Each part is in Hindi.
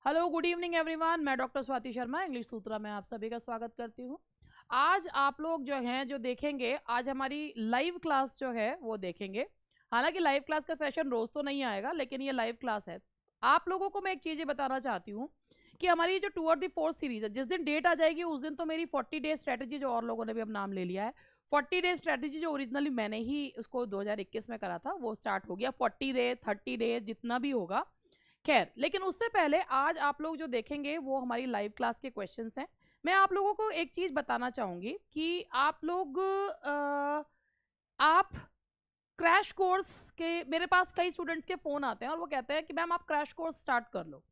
Hello, good evening everyone. मैं डॉक्टर स्वाति शर्मा, इंग्लिश सूत्रा में आप सभी का स्वागत करती हूँ। आज आप लोग जो हैं जो देखेंगे, आज हमारी लाइव क्लास जो है वो देखेंगे। हालांकि लाइव क्लास का सेशन रोज तो नहीं आएगा, लेकिन ये लाइव क्लास है। आप लोगों को मैं एक चीज़ ये बताना चाहती हूँ कि हमारी जो टूअर्ड द फोर्थ सीरीज है, जिस दिन डेट आ जाएगी उस दिन तो मेरी 40 डे स्ट्रैटेजी, जो और लोगों ने भी अब नाम ले लिया है, 40 डे स्ट्रैटेजी जो ओरिजिनली मैंने ही उसको 2021 में करा था, वो स्टार्ट हो गया। 40 डे 30 डे जितना भी होगा, खैर। लेकिन उससे पहले आज आप लोग जो देखेंगे वो हमारी लाइव क्लास के क्वेश्चंस हैं। मैं आप लोगों को एक चीज बताना चाहूंगी कि आप लोग आप क्रैश कोर्स के, मेरे पास कई स्टूडेंट्स के फोन आते हैं और वो कहते हैं कि मैम आप क्रैश कोर्स स्टार्ट कर लो।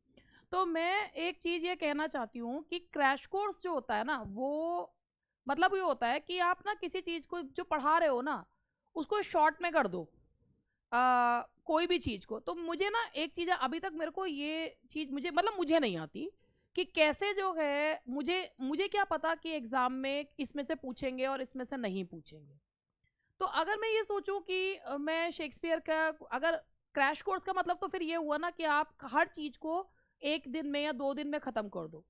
तो मैं एक चीज ये कहना चाहती हूँ कि क्रैश कोर्स जो होता है ना, वो मतलब ये होता है कि आप ना किसी चीज को जो पढ़ा रहे हो ना, उसको शॉर्ट में कर दो। कोई भी चीज को। तो मुझे ना एक चीज अभी तक मेरे को ये चीज मुझे मतलब मुझे नहीं आती कि कैसे जो है, मुझे मुझे क्या पता कि एग्जाम में इसमें से पूछेंगे और इसमें से नहीं पूछेंगे। तो अगर मैं ये सोचूं कि मैं शेक्सपियर का अगर क्रैश कोर्स का मतलब, तो फिर ये हुआ ना कि आप हर चीज को एक दिन में या 2 दिन में खत्म कर दो।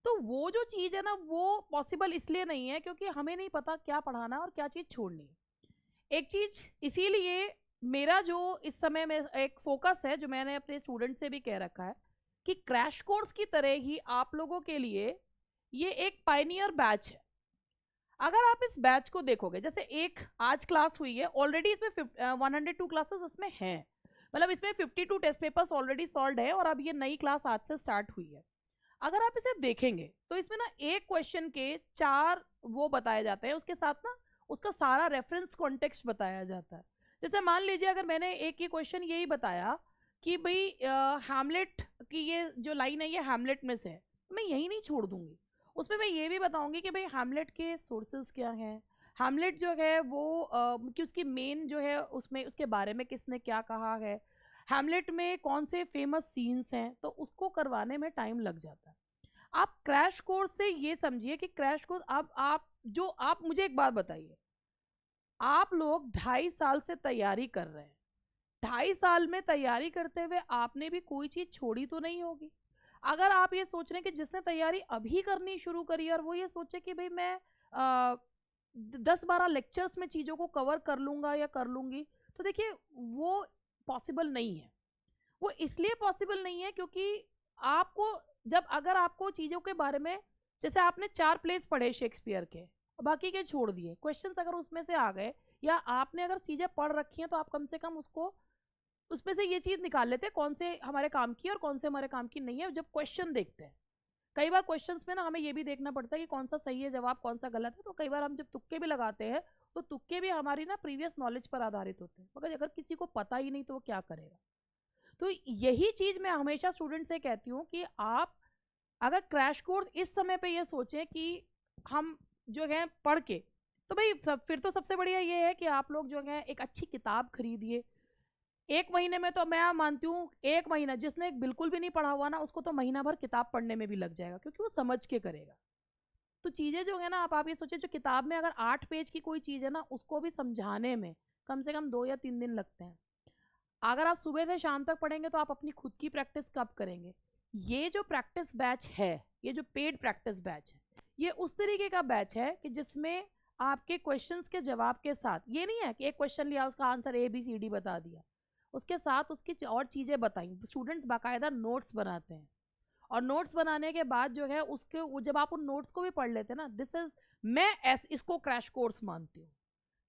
तो वो जो चीज है ना, वो पॉसिबल इसलिए नहीं है क्योंकि हमें नहीं पता क्या पढ़ाना है और क्या चीज छोड़नी है। एक चीज इसीलिए मेरा जो इस समय में एक फोकस है, जो मैंने अपने स्टूडेंट से भी कह रखा है कि क्रैश कोर्स की तरह ही आप लोगों के लिए ये एक पायनियर बैच है। अगर आप इस बैच को देखोगे, जैसे एक आज क्लास हुई है ऑलरेडी, इसमें 102 क्लासेस इसमें हैं। मतलब इसमें 52 टेस्ट पेपर्स ऑलरेडी सॉल्व है और अब ये नई क्लास आज से स्टार्ट हुई है। अगर आप इसे देखेंगे तो इसमें ना एक क्वेश्चन के चार वो बताए जाते हैं, उसके साथ ना उसका सारा रेफरेंस कॉन्टेक्स्ट बताया जाता है। जैसे मान लीजिए अगर मैंने एक ही क्वेश्चन यही बताया कि भाई हैमलेट की ये जो लाइन है ये हैमलेट में से है, मैं यही नहीं छोड़ दूंगी। उसमें मैं ये भी बताऊंगी कि भाई हैमलेट के सोर्सेज क्या हैं, हैमलेट जो है वो कि उसकी मेन जो है उसमें उसके बारे में किसने क्या कहा है, हैमलेट में कौन से फेमस सीन्स हैं, तो उसको करवाने में टाइम लग जाता है। आप क्रैश कोर्स से ये समझिए कि क्रैश कोर्स आप मुझे एक बात बताइए। आप लोग 2.5 साल से तैयारी कर रहे हैं। 2.5 साल में तैयारी करते हुए आपने भी कोई चीज छोड़ी तो नहीं होगी। अगर आप ये सोच रहे हैं कि जिसने तैयारी अभी करनी शुरू करी और वो ये सोचे कि भाई मैं 10-12 लेक्चर्स में चीजों को कवर कर लूंगा या कर लूंगी, तो देखिए वो पॉसिबल नहीं है। वो इसलिए पॉसिबल नहीं है क्योंकि आपको, जब अगर आपको चीज़ों के बारे में, जैसे आपने 4 प्लेस पढ़े शेक्सपियर के, बाकी के छोड़ दिए, क्वेश्चंस अगर उसमें से आ गए, या आपने अगर चीज़ें पढ़ रखी हैं, तो आप कम से कम उसको उसमें से ये चीज़ निकाल लेते हैं कौन से हमारे काम की और कौन से हमारे काम की नहीं है, जब क्वेश्चन देखते हैं। कई बार क्वेश्चंस में ना हमें ये भी देखना पड़ता है कि कौन सा सही है जवाब, कौन सा गलत है। तो कई बार हम जब तुक्के भी लगाते हैं, तो तुक्के भी हमारी ना प्रीवियस नॉलेज पर आधारित होते हैं, मगर अगर किसी को पता ही नहीं तो वो क्या करेगा। तो यही चीज मैं हमेशा स्टूडेंट से कहती हूँ कि आप अगर क्रैश कोर्स इस समय पे ये सोचें कि हम जो है पढ़ के, तो भाई फिर तो सबसे बढ़िया ये है कि आप लोग जो है एक अच्छी किताब खरीदिए। 1 महीने में तो मैं मानती हूँ, 1 महीना जिसने बिल्कुल भी नहीं पढ़ा हुआ ना, उसको तो महीना भर किताब पढ़ने में भी लग जाएगा, क्योंकि वो समझ के करेगा। तो चीज़ें जो है ना, आप ये सोचिए, जो किताब में अगर 8 पेज की कोई चीज़ है ना, उसको भी समझाने में कम से कम 2 या 3 दिन लगते हैं। अगर आप सुबह से शाम तक पढ़ेंगे तो आप अपनी खुद की प्रैक्टिस कब करेंगे। ये जो प्रैक्टिस बैच है, ये जो पेड प्रैक्टिस बैच है, ये उस तरीके का बैच है कि जिसमें आपके क्वेश्चंस के जवाब के साथ, ये नहीं है कि एक क्वेश्चन लिया उसका आंसर ABCD बता दिया, उसके साथ उसकी और चीज़ें बताई। स्टूडेंट्स बाकायदा नोट्स बनाते हैं, और नोट्स बनाने के बाद जो है उसके जब आप उन नोट्स को भी पढ़ लेते हैं ना, दिस इज, मैं इसको क्रैश कोर्स मानती हूँ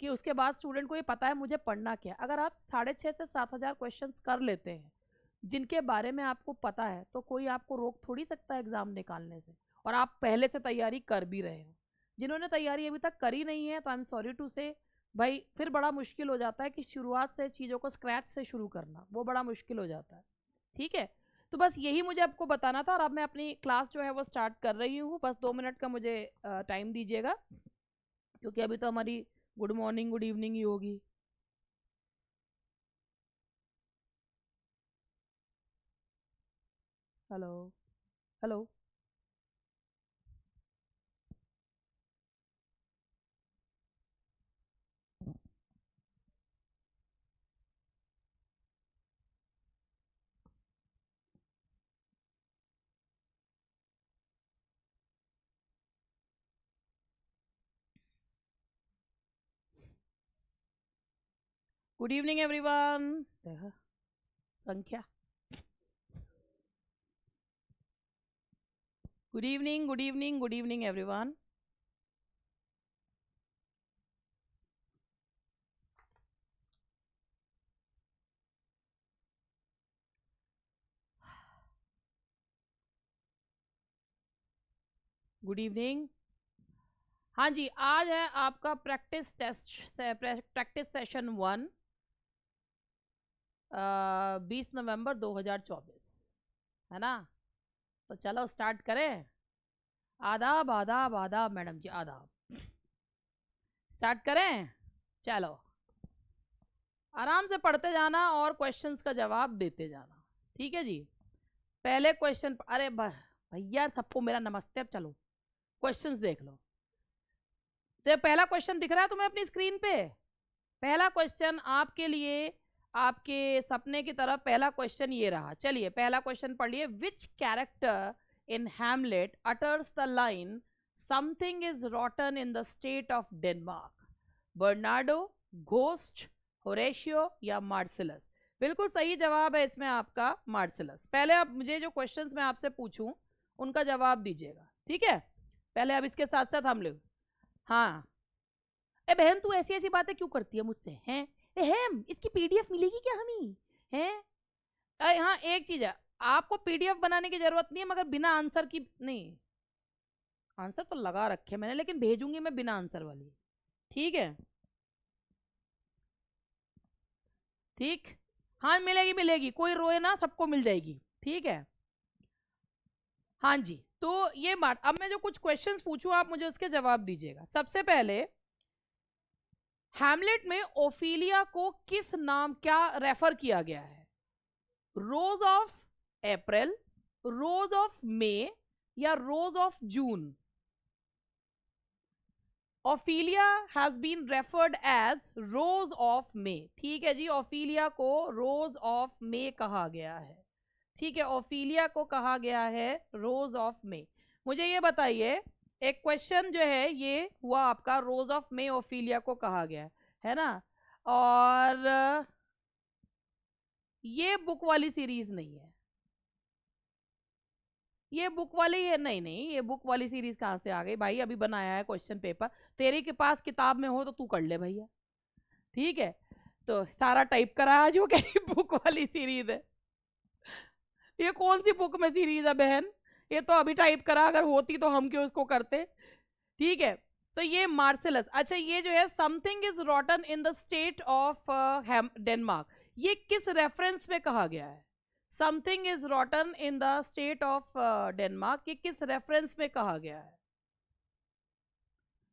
कि उसके बाद स्टूडेंट को ये पता है मुझे पढ़ना क्या। अगर आप 6,500 से 7,000 क्वेश्चंस कर लेते हैं जिनके बारे में आपको पता है, तो कोई आपको रोक थोड़ी सकता है एग्जाम निकालने से, और आप पहले से तैयारी कर भी रहे हो। जिन्होंने तैयारी अभी तक करी नहीं है, तो आई एम सॉरी टू से, भाई फिर बड़ा मुश्किल हो जाता है कि शुरुआत से चीज़ों को स्क्रैच से शुरू करना, वो बड़ा मुश्किल हो जाता है। ठीक है। तो बस यही मुझे आपको बताना था, और अब मैं अपनी क्लास जो है वो स्टार्ट कर रही हूँ। बस 2 मिनट का मुझे टाइम दीजिएगा, क्योंकि अभी तो हमारी गुड मॉर्निंग गुड इवनिंग ही होगी। Hello. Hello. Good evening everyone. संख्या good evening, good evening, good evening everyone. Good evening. हाँ जी, आज है आपका प्रैक्टिस टेस्ट प्रैक्टिस सेशन 1, 20 नवंबर 2024, है ना। तो चलो स्टार्ट करें। आदाब आदाब आदाब मैडम जी, आदाब। स्टार्ट करें, चलो आराम से पढ़ते जाना और क्वेश्चंस का जवाब देते जाना, ठीक है जी। पहले क्वेश्चन, अरे भैया सबको मेरा नमस्ते। अब चलो क्वेश्चंस देख लो। तो पहला क्वेश्चन दिख रहा है तुम्हें अपनी स्क्रीन पे। पहला क्वेश्चन आपके लिए, आपके सपने की तरफ पहला क्वेश्चन ये रहा। चलिए पहला क्वेश्चन पढ़ लिए। विच character in Hamlet utters the line something is रॉटन in the state of Denmark? Bernardo, ghost, Horatio या मार्सिलस? बिल्कुल सही जवाब है इसमें आपका मार्सिलस। पहले आप मुझे जो क्वेश्चंस मैं आपसे पूछूं उनका जवाब दीजिएगा, ठीक है। पहले अब इसके साथ साथ हम लोग, हाँ ए बहन तू ऐसी ऐसी बातें क्यों करती है मुझसे, हैं? हम इसकी पीडीएफ मिलेगी क्या हमें, हैं? हाँ एक चीज है, आपको पीडीएफ बनाने की जरूरत नहीं है, मगर बिना आंसर की नहीं। आंसर तो लगा रखे मैंने, लेकिन भेजूंगी मैं बिना आंसर वाली, ठीक है। ठीक, हाँ मिलेगी मिलेगी, कोई रोए ना, सबको मिल जाएगी, ठीक है। हाँ जी, तो ये बात, अब मैं जो कुछ क्वेश्चंस पूछूं आप मुझे उसके जवाब दीजिएगा। सबसे पहले, हैमलेट में ओफिलिया को किस नाम क्या रेफर किया गया है? रोज of April, rose of May या rose of June? Ophelia has been referred as rose of May, ठीक है जी। ओफिलिया को रोज ऑफ मे कहा गया है, ठीक है। ओफिलिया को कहा गया है रोज ऑफ मे। मुझे ये बताइए, एक क्वेश्चन जो है ये हुआ आपका, रोज ऑफ मे ओफिलिया को कहा गया है ना। और ये बुक वाली सीरीज नहीं है, ये बुक वाली है, नहीं नहीं, ये बुक वाली सीरीज कहाँ से आ गई भाई? अभी बनाया है क्वेश्चन पेपर, तेरे के पास किताब में हो तो तू कर ले भैया, ठीक है। तो सारा टाइप करा आज, वो कहीं बुक वाली सीरीज है। ये कौन सी बुक में सीरीज है बहन? ये तो अभी टाइप करा, अगर होती तो हम क्यों उसको करते, ठीक है। तो ये मार्सिलस। अच्छा, ये जो है something is रॉटन in the state of Denmark, ये किस रेफरेंस में कहा गया है? Something is रॉटन in the state of Denmark, ये किस रेफरेंस में कहा गया है?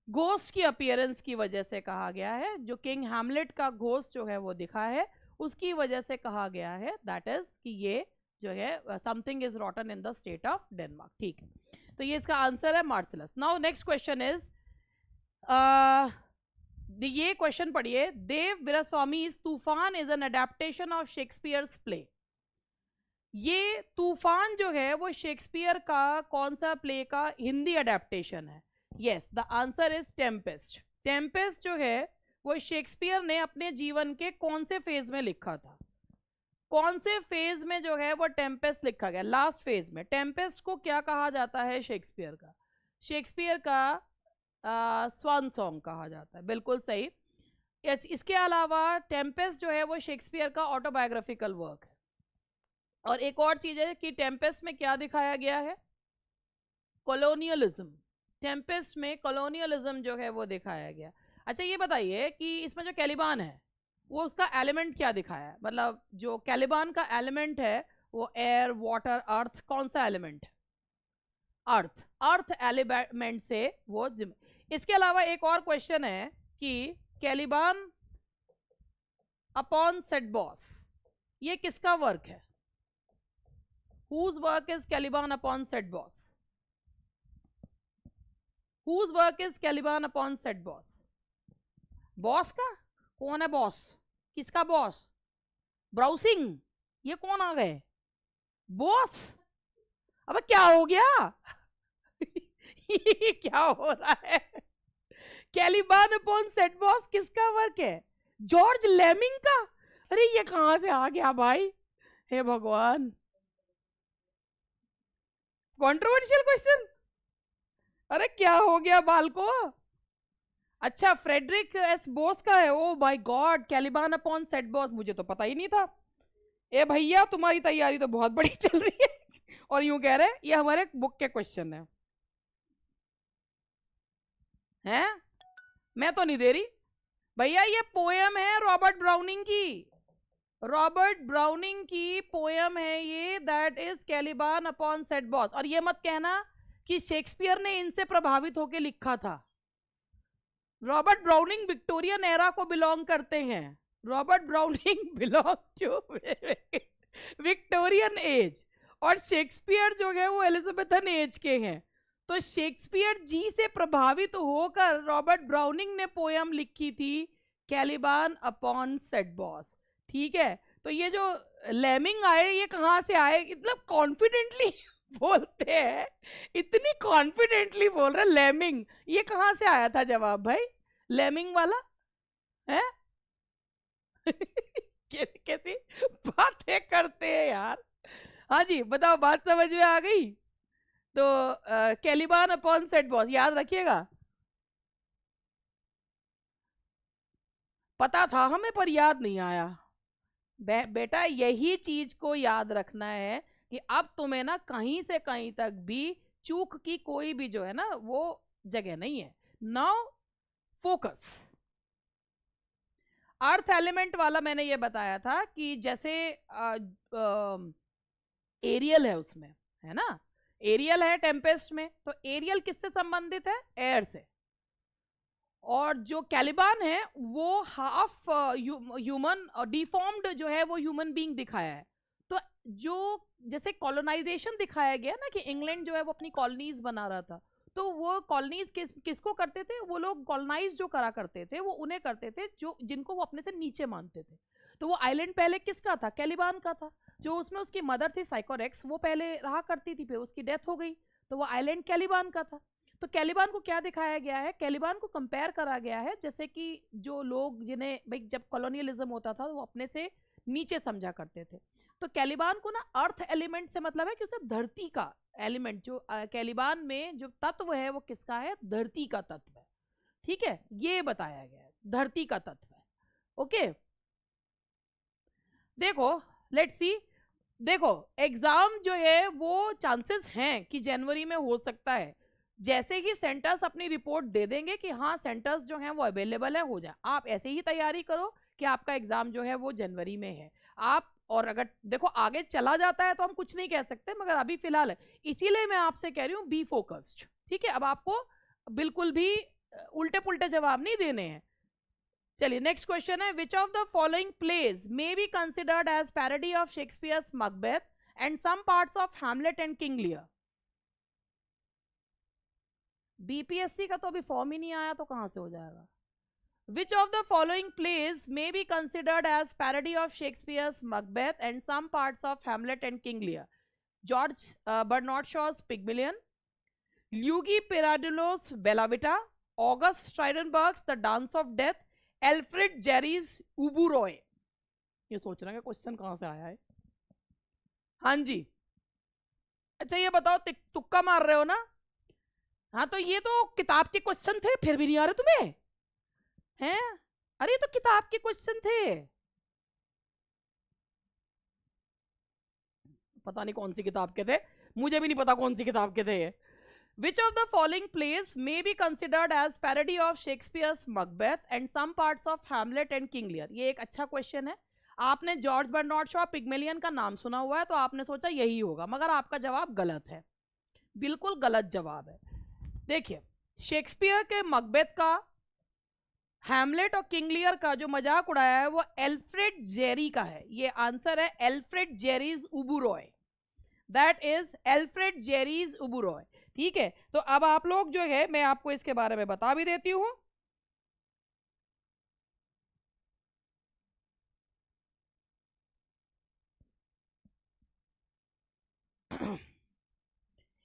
घोस्ट की अपीयरेंस की वजह से कहा गया है, जो किंग हैमलेट का घोस्ट जो है वो दिखा है, उसकी वजह से कहा गया है। दैट इज कि ये जो है something is रॉटन in the state of Denmark, ठीक है। तो ये इसका आंसर है मार्सिलस। नाउ नेक्स्ट क्वेश्चन इज, ये क्वेश्चन पढ़िए। देव वीरास्वामी तूफान is an adaptation of Shakespeare's play. ये तूफान जो है वो शेक्सपियर का कौन सा प्ले का हिंदी अडेप्टेशन है? Yes, the answer is Tempest. Tempest जो है वो शेक्सपियर ने अपने जीवन के कौन से फेज में लिखा था? कौन से फेज में जो है वो टेम्पेस्ट लिखा गया? लास्ट फेज में। टेम्पेस्ट को क्या कहा जाता है शेक्सपियर का? शेक्सपियर का स्वान सॉन्ग कहा जाता है, बिल्कुल सही। इसके अलावा टेम्पेस्ट जो है वो शेक्सपियर का ऑटोबायोग्राफिकल वर्क है। और एक और चीज है कि टेम्पेस्ट में क्या दिखाया गया है? कॉलोनियलिज्म। टेम्पेस्ट में कॉलोनियलिज्म जो है वो दिखाया गया। अच्छा ये बताइए कि इसमें जो कैलिबान है वो उसका एलिमेंट क्या दिखाया है? मतलब जो कैलिबान का एलिमेंट है वो एयर, वाटर, अर्थ, कौन सा एलिमेंट है? अर्थ। अर्थ एलिमेंट से वो इसके अलावा एक और क्वेश्चन है कि कैलिबान अपॉन सेटबॉस, ये किसका वर्क है? Whose work is Caliban upon Setbos? Whose work is Caliban upon Setbos? Boss का? कौन है बॉस? किसका बॉस? ब्राउसिंग। ये कौन आ गए? बॉस। अबे क्या हो गया? ये क्या हो रहा है? कैलिबान अपॉन सेटबॉस किसका वर्क है? जॉर्ज लेमिंग का। अरे ये कहां से आ गया भाई, हे भगवान, कंट्रोवर्शियल क्वेश्चन। अरे क्या हो गया बाल को। अच्छा, फ्रेडरिक एस बोस का है। Oh my god, Caliban upon Setebos, मुझे तो पता ही नहीं था। ए भैया तुम्हारी तैयारी तो बहुत बड़ी चल रही है। और यूं कह रहे ये हमारे बुक के क्वेश्चन है हैं? मैं तो नहीं दे रही भैया, ये पोयम है रॉबर्ट ब्राउनिंग की। रॉबर्ट ब्राउनिंग की पोयम है ये, that is Caliban upon Setebos. और ये मत कहना कि शेक्सपियर ने इनसे प्रभावित होकर लिखा था। रॉबर्ट ब्राउनिंग विक्टोरियन एरा को बिलोंग करते हैं। Robert Browning belong to Victorian age, और शेक्सपियर जो है वो एलिजाबेथन एज के हैं। तो शेक्सपियर जी से प्रभावित होकर रॉबर्ट ब्राउनिंग ने पोयम लिखी थी कैलिबान अपॉन सेट बॉस। ठीक है, तो ये जो लेमिंग आए ये कहाँ से आए, मतलब कॉन्फिडेंटली बोलते हैं, इतनी कॉन्फिडेंटली बोल रहे लेमिंग, ये कहाँ से आया था जवाब भाई, लेमिंग वाला है? कैसी बातें करते हैं यार। हाँ जी बताओ, बात समझ में आ गई? तो कैलिबान अपॉन सेट बॉस याद रखिएगा। पता था हमें पर याद नहीं आया। बेटा यही चीज को याद रखना है कि अब तुम्हें ना कहीं से कहीं तक भी चूक की कोई भी जो है ना वो जगह नहीं है। Now focus. अर्थ एलिमेंट वाला मैंने ये बताया था कि जैसे एरियल है उसमें, है ना, एरियल है टेम्पेस्ट में, तो एरियल किससे संबंधित है? एयर से। और जो कैलिबान है वो हाफ ह्यूमन डिफॉर्म्ड जो है वो ह्यूमन बीइंग दिखाया है। तो जो जैसे कॉलोनाइजेशन दिखाया गया ना कि इंग्लैंड जो है वो अपनी कॉलोनीज बना रहा था, तो वो कॉलोनीज किसको करते थे? वो लोग कॉलोनाइज जो करा करते थे वो उन्हें करते थे जो जिनको वो अपने से नीचे मानते थे। तो वो आइलैंड पहले किसका था? कैलिबान का था। जो उसमें उसकी मदर थी साइकोरेक्स, वो पहले रहा करती थी, फिर उसकी डेथ हो गई, तो वो आइलैंड कैलिबान का था। तो कैलिबान को क्या दिखाया गया है? कैलिबान को कंपेयर करा गया है जैसे कि जो लोग जिन्हें भाई जब कॉलोनियलिज्म होता था वो अपने से नीचे समझा करते थे। तो कैलिबान को ना अर्थ एलिमेंट से मतलब है कि उसे धरती का एलिमेंट, जो कैलिबान में जो तत्व है वो किसका है? धरती का तत्व है। ठीक है, ये बताया गया है धरती का तत्व है। ओके, देखो लेट्स सी। देखो एग्जाम जो है वो चांसेस हैं कि जनवरी में हो सकता है। जैसे ही सेंटर्स अपनी रिपोर्ट दे देंगे कि हाँ सेंटर्स जो हैं वो अवेलेबल है, हो जाए, आप ऐसे ही तैयारी करो कि आपका एग्जाम जो है वो जनवरी में है। आप और अगर देखो आगे चला जाता है तो हम कुछ नहीं कह सकते, मगर अभी फिलहाल है, इसीलिए मैं आपसे कह रही हूँ बी फोकस्ड। ठीक है, अब आपको बिल्कुल भी उल्टे पुल्टे जवाब नहीं देने हैं। चलिए नेक्स्ट क्वेश्चन है, which of the following plays may be considered as parody of Shakespeare's Macbeth and some parts of Hamlet and King Lear? BPSC का तो अभी फॉर्म ही नहीं आया तो कहां से हो जाएगा। Which of the following plays may be considered as parody of Shakespeare's Macbeth and some parts of Hamlet and King Lear? George Bernard Shaw's Pygmalion, Luigi Pirandello's Bella Vita, August Strindberg's The Dance of Death, Alfred Jarry's Ubu-Roy? ये सोच रहे हैं क्वेश्चन कहां से आया है। हाँ जी, अच्छा ये बताओ, तुक्का मार रहे हो ना? हाँ तो ये तो किताब के क्वेश्चन थे, फिर भी नहीं आ रहे तुम्हें हैं? अरे तो किताब के क्वेश्चन थे, पता नहीं कौन सी किताब के थे, मुझे भी नहीं पता कौन सी किताब के थे ये। Which of the following plays may be considered as parody of Shakespeare's Macbeth and some parts of Hamlet and King Lear? ये एक अच्छा क्वेश्चन है। आपने जॉर्ज बर्नार्ड शॉ पिग्मेलियन का नाम सुना हुआ है तो आपने सोचा यही होगा, मगर आपका जवाब गलत है, बिल्कुल गलत जवाब है। देखिए शेक्सपियर के मकबेथ का, हैमलेट और किंग लियर का जो मजाक उड़ाया है वो एल्फ्रेड जेरी का है। ये आंसर है Alfred Jarry's Ubu Roi, that is Alfred Jarry's Ubu Roi. ठीक है, तो अब आप लोग जो है मैं आपको इसके बारे में बता भी देती हूं।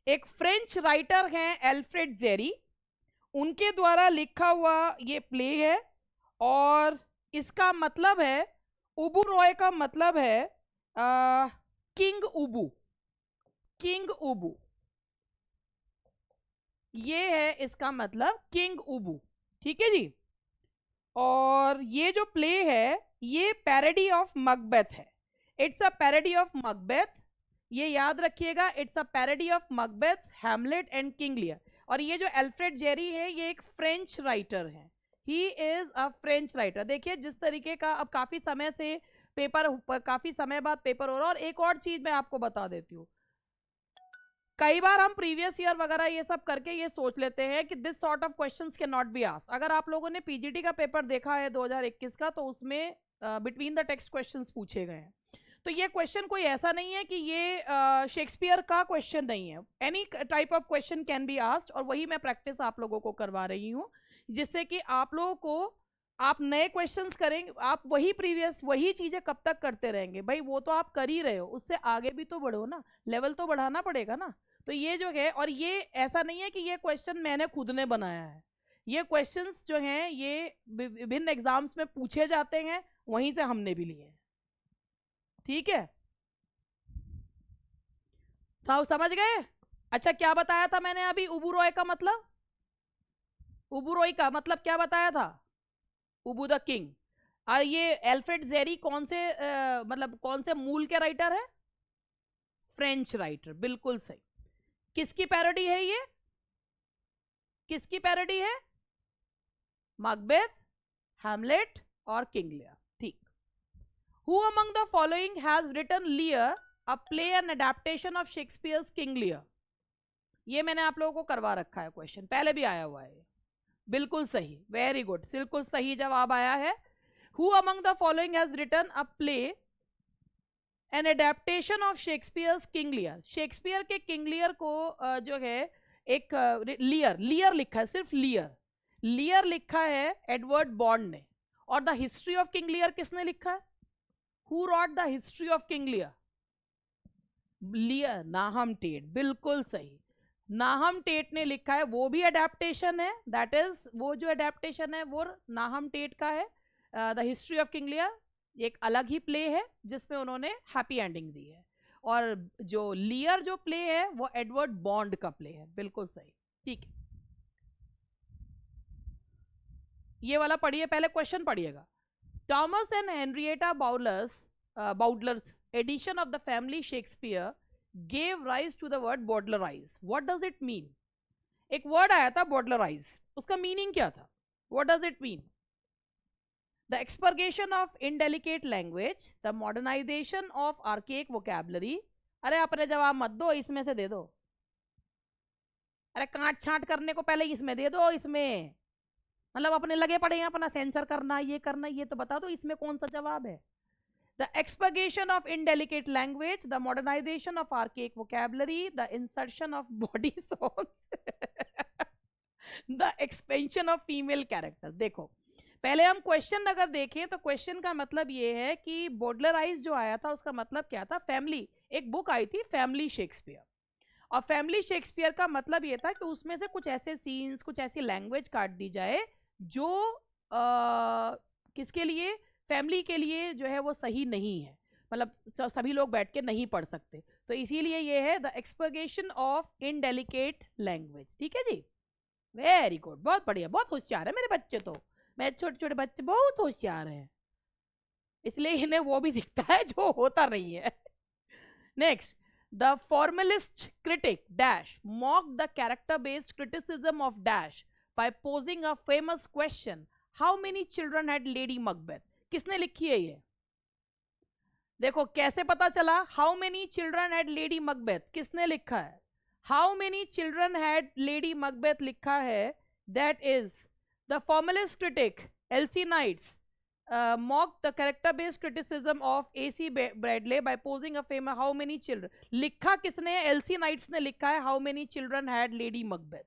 एक फ्रेंच राइटर हैं एल्फ्रेड जेरी, उनके द्वारा लिखा हुआ ये प्ले है, और इसका मतलब है, उबू रॉय का मतलब है किंग उबू, किंग उबू, ये है इसका मतलब, किंग उबू। ठीक है जी। और ये जो प्ले है ये पैरोडी ऑफ मकबेथ है, it's a parody of Macbeth, ये याद रखिएगा, it's a parody of Macbeth, Hamlet and King Lear. और ये जो एल्फ्रेड जेरी है ये एक फ्रेंच राइटर है, he is a French writer. देखिए जिस तरीके का, अब काफी समय से पेपर, काफी समय बाद पेपर हो रहा है। और एक और चीज मैं आपको बता देती हूँ, कई बार हम प्रीवियस ईयर वगैरह ये सब करके ये सोच लेते हैं कि this sort of questions can not be asked. अगर आप लोगों ने पीजीटी का पेपर देखा है 2021 का, तो उसमें बिटवीन द टेक्स्ट क्वेश्चंस पूछे गए हैं। तो ये क्वेश्चन कोई ऐसा नहीं है कि ये शेक्सपियर का क्वेश्चन नहीं है, any type of question can be asked. और वही मैं प्रैक्टिस आप लोगों को करवा रही हूँ, जिससे कि आप लोगों को, आप नए क्वेश्चंस करेंगे, आप वही प्रीवियस वही चीजें कब तक करते रहेंगे भाई, वो तो आप कर ही रहे हो, उससे आगे भी तो बढ़ो ना, लेवल तो बढ़ाना पड़ेगा ना। तो ये जो है, और ये ऐसा नहीं है कि ये क्वेश्चन मैंने खुद ने बनाया है, ये क्वेश्चंस जो हैं ये विभिन्न एग्जाम्स में पूछे जाते हैं, वहीं से हमने भी लिए हैं। ठीक है, था समझ गए? अच्छा, क्या बताया था मैंने अभी उबू रॉय का मतलब? उबू रॉय का मतलब क्या बताया था? उबू द किंग। और ये एल्फ्रेड जेरी कौन से मतलब कौन से मूल के राइटर है? फ्रेंच राइटर, बिल्कुल सही। किसकी पैरोडी है ये? किसकी पैरोडी है? मकबेथ, हैमलेट और किंग लियर। ठीक। Who among the following has written Lear, a play and adaptation of Shakespeare's King Lear? ये मैंने आप लोगों को करवा रखा है, क्वेश्चन पहले भी आया हुआ है। बिल्कुल सही, वेरी गुड, बिल्कुल सही जवाब आया है। Who among the following has written a play an adaptation of Shakespeare's King Lear? Shakespeare के किंग लियर को जो है एक लियर, लियर लिखा है, सिर्फ लियर, लियर लिखा है एडवर्ड बॉन्ड ने। और the history of King Lear किसने लिखा है? Who wrote the history of King Lear? Lear, Nahum Tate, बिल्कुल सही, नाहम टेट ने लिखा है। वो भी अडेप्टेशन है, दैट इज, वो जो अडेप्टेशन है वो नाहम टेट का है। द हिस्ट्री ऑफ किंग लियर एक अलग ही प्ले है जिसमें उन्होंने हैप्पी एंडिंग दी है। और जो लियर जो प्ले है वो एडवर्ड बॉन्ड का प्ले है, बिल्कुल सही। ठीक है, ये वाला पढ़िए, पहले क्वेश्चन पढ़िएगा। Thomas and Henrietta Bowdler's edition of the family Shakespeare gave rise to the word Bowdlerize. What does it mean? एक वर्ड आया था Bowdlerize, उसका मीनिंग क्या था? What does it mean? The expurgation of indelicate language, the modernization of archaic vocabulary. अरे अपने जवाब मत दो, इसमें से दे दो। अरे काट छांट करने को पहले इसमें दे दो, इसमें मतलब अपने लगे पड़े हैं अपना सेंसर करना, ये करना, ये तो बता दो इसमें कौन सा जवाब है। The expurgation of indelicate language, the modernization of archaic vocabulary, the insertion of body songs, the expansion of female character. देखो पहले हम क्वेश्चन अगर देखें तो क्वेश्चन का मतलब ये है कि बॉडलराइज जो आया था उसका मतलब क्या था? फैमिली, एक बुक आई थी फैमिली शेक्सपियर, और फैमिली शेक्सपियर का मतलब ये था कि उसमें से कुछ ऐसे सीन्स, कुछ ऐसी लैंग्वेज काट दी जाए जो किसके लिए? फैमिली के लिए जो है वो सही नहीं है, मतलब सभी लोग बैठ के नहीं पढ़ सकते, तो इसीलिए ये है द एक्सपर्गेशन ऑफ इनडेलिकेट लैंग्वेज। ठीक है जी, वेरी गुड, बहुत बढ़िया, बहुत होशियार है मेरे बच्चे, तो मेरे छोटे छोटे बच्चे बहुत होशियार हैं, इसलिए इन्हें वो भी दिखता है जो होता नहीं है। Next, the formalist critic dash mock the character based criticism of dash by posing a famous question, how many children had Lady Macbeth? किसने लिखी है ये? देखो कैसे पता चला how many children had Lady Macbeth? किसने लिखा है? How many children had Lady Macbeth लिखा है, that is the formalist critic LC Knights mock the character based criticism of AC Bradley by posing a famous, how many children, लिखा किसने? एलसी नाइट्स ने लिखा है how many children had Lady Macbeth.